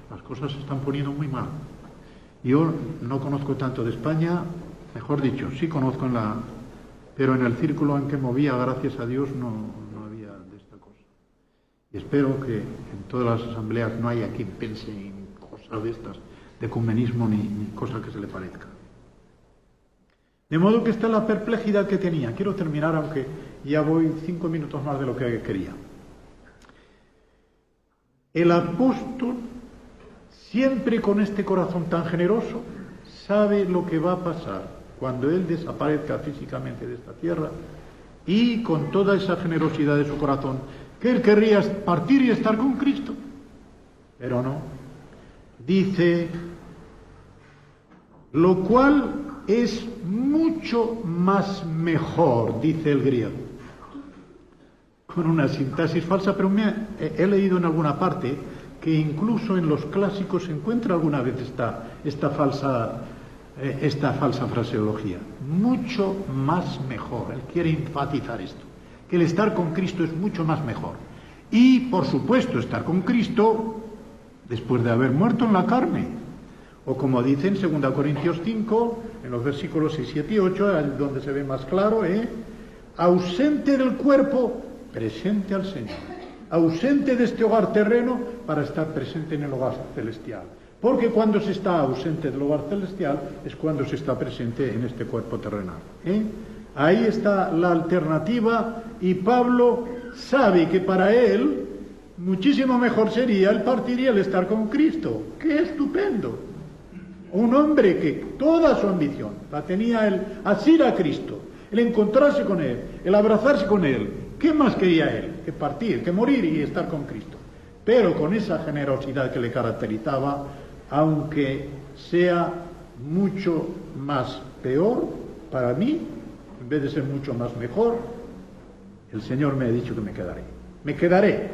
Las cosas se están poniendo muy mal. Yo no conozco tanto de España, mejor dicho, sí conozco pero en el círculo en que movía, gracias a Dios, no había de esta cosa. Y espero que en todas las asambleas no haya quien piense en cosas de estas, de ecumenismo ni cosa que se le parezca. De modo que esta es la perplejidad que tenía. Quiero terminar, aunque ya voy 5 minutos más de lo que quería. El apóstol, siempre con este corazón tan generoso, sabe lo que va a pasar cuando él desaparezca físicamente de esta tierra, y con toda esa generosidad de su corazón, que él querría partir y estar con Cristo. Pero no. Dice, lo cual es mucho más mejor, dice el griego, con una sintaxis falsa, pero he leído en alguna parte que incluso en los clásicos se encuentra alguna vez esta falsa fraseología. Mucho más mejor. Él quiere enfatizar esto, que el estar con Cristo es mucho más mejor. Y, por supuesto, estar con Cristo después de haber muerto en la carne. O como dice en 2 Corintios 5, en los versículos 6, 7 y 8, donde se ve más claro, ausente del cuerpo, presente al Señor. Ausente de este hogar terreno para estar presente en el hogar celestial. Porque cuando se está ausente del hogar celestial es cuando se está presente en este cuerpo terrenal. Ahí está la alternativa, y Pablo sabe que para él muchísimo mejor sería el partir y el estar con Cristo. ¡Qué estupendo! Un hombre que toda su ambición la tenía el asir a Cristo, el encontrarse con Él, el abrazarse con Él. ¿Qué más quería él? Que partir, que morir y estar con Cristo. Pero con esa generosidad que le caracterizaba, aunque sea mucho más peor para mí, en vez de ser mucho más mejor, el Señor me ha dicho que me quedaré. Me quedaré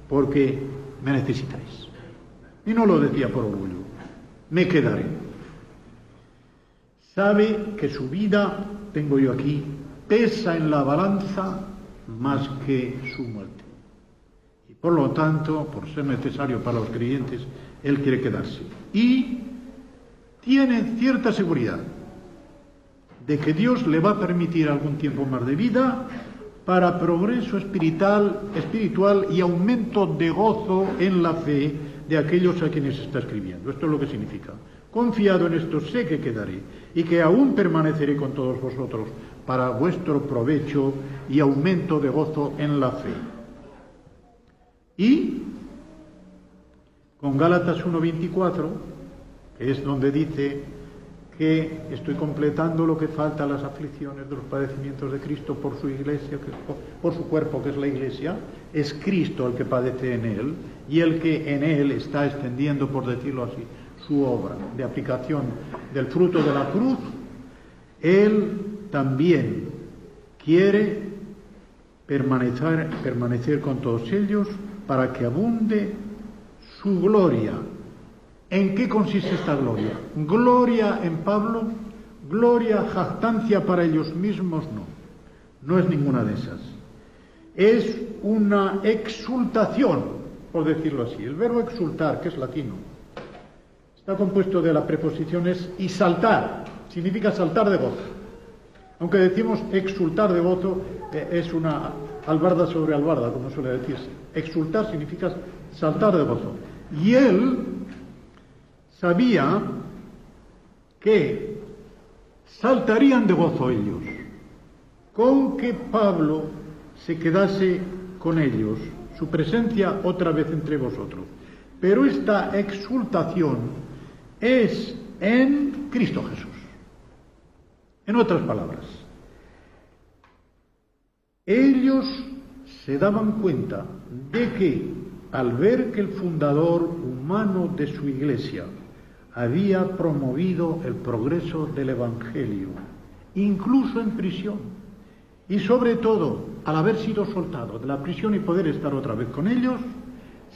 porque me necesitáis. Y no lo decía por orgullo. Me quedaré. Sabe que su vida, tengo yo aquí, pesa en la balanza más que su muerte. Y por lo tanto, por ser necesario para los creyentes, él quiere quedarse. Y tiene cierta seguridad de que Dios le va a permitir algún tiempo más de vida para progreso espiritual y aumento de gozo en la fe de aquellos a quienes está escribiendo. Esto es lo que significa. Confiado en esto sé que quedaré y que aún permaneceré con todos vosotros para vuestro provecho y aumento de gozo en la fe. Y con Gálatas 1:24, que es donde dice que estoy completando lo que falta a las aflicciones de los padecimientos de Cristo por su iglesia, por su cuerpo, que es la iglesia, es Cristo el que padece en él y el que en él está extendiendo, por decirlo así, su obra de aplicación del fruto de la cruz. Él también quiere permanecer con todos ellos para que abunde su gloria. ¿En qué consiste esta gloria? Gloria en Pablo, gloria, jactancia para ellos mismos, no es ninguna de esas. Es una exultación, por decirlo así. El verbo exultar, que es latino, está compuesto de la preposición es y saltar, significa saltar de gozo. Aunque decimos exultar de gozo, es una albarda sobre albarda, como suele decirse. Exultar significa saltar de gozo. Y él sabía que saltarían de gozo ellos, con que Pablo se quedase con ellos, su presencia otra vez entre vosotros. Pero esta exultación es en Cristo Jesús. En otras palabras, ellos se daban cuenta de que al ver que el fundador humano de su iglesia había promovido el progreso del Evangelio, incluso en prisión, y sobre todo al haber sido soltado de la prisión y poder estar otra vez con ellos,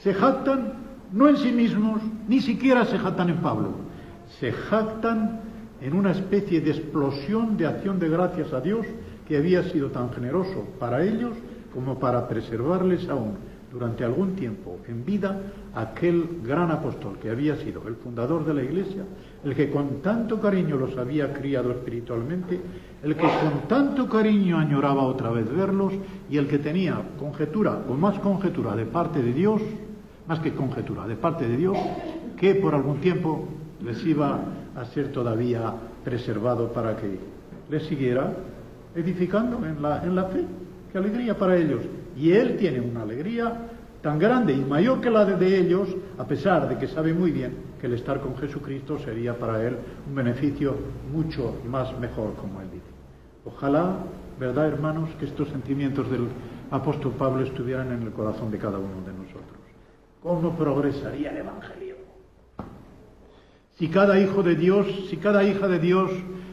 se jactan no en sí mismos, ni siquiera se jactan en Pablo, se jactan en una especie de explosión de acción de gracias a Dios que había sido tan generoso para ellos como para preservarles aún durante algún tiempo en vida aquel gran apóstol que había sido el fundador de la Iglesia, el que con tanto cariño los había criado espiritualmente, el que con tanto cariño añoraba otra vez verlos y el que tenía conjetura o más conjetura de parte de Dios, más que conjetura de parte de Dios, que por algún tiempo les iba a ser todavía preservado para que les siguiera edificando en la fe. ¡Qué alegría para ellos! Y él tiene una alegría tan grande y mayor que la de ellos, a pesar de que sabe muy bien que el estar con Jesucristo sería para él un beneficio mucho más mejor, como él dice. Ojalá, ¿verdad, hermanos?, que estos sentimientos del apóstol Pablo estuvieran en el corazón de cada uno de nosotros. ¿Cómo progresaría el Evangelio? Si cada hijo de Dios, si cada hija de Dios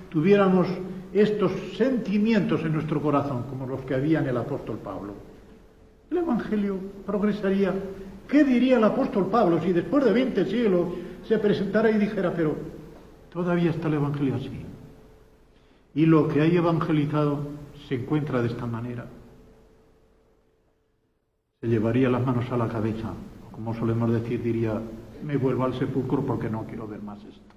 tuviéramos estos sentimientos en nuestro corazón, como los que había en el apóstol Pablo, el Evangelio progresaría. ¿Qué diría el apóstol Pablo si después de 20 siglos se presentara y dijera, pero todavía está el Evangelio así? Y lo que hay evangelizado se encuentra de esta manera. Se llevaría las manos a la cabeza, o como solemos decir, diría, me vuelvo al sepulcro porque no quiero ver más esto.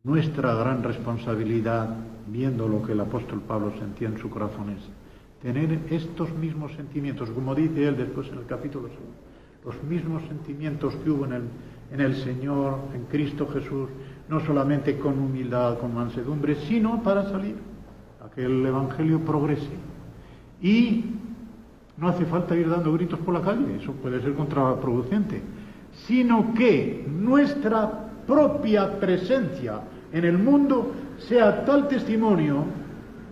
Nuestra gran responsabilidad, viendo lo que el apóstol Pablo sentía en su corazón, es tener estos mismos sentimientos, como dice él después en el capítulo 2, los mismos sentimientos que hubo en el Señor, en Cristo Jesús, no solamente con humildad, con mansedumbre, sino para salir, a que el Evangelio progrese. Y no hace falta ir dando gritos por la calle, eso puede ser contraproducente, sino que nuestra propia presencia en el mundo sea tal testimonio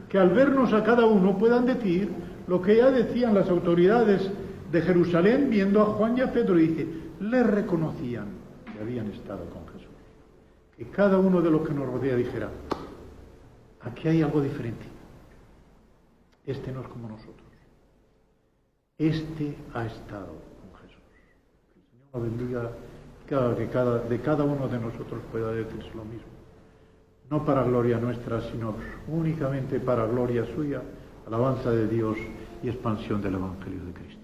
que al vernos a cada uno puedan decir lo que ya decían las autoridades de Jerusalén viendo a Juan y a Pedro, y dice, le reconocían que habían estado con Jesús. Que cada uno de los que nos rodea dijera, aquí hay algo diferente, este no es como nosotros, este ha estado con Jesús. Que el Señor nos bendiga, que de cada uno de nosotros pueda decirse lo mismo. No para gloria nuestra, sino únicamente para gloria suya, alabanza de Dios y expansión del Evangelio de Cristo.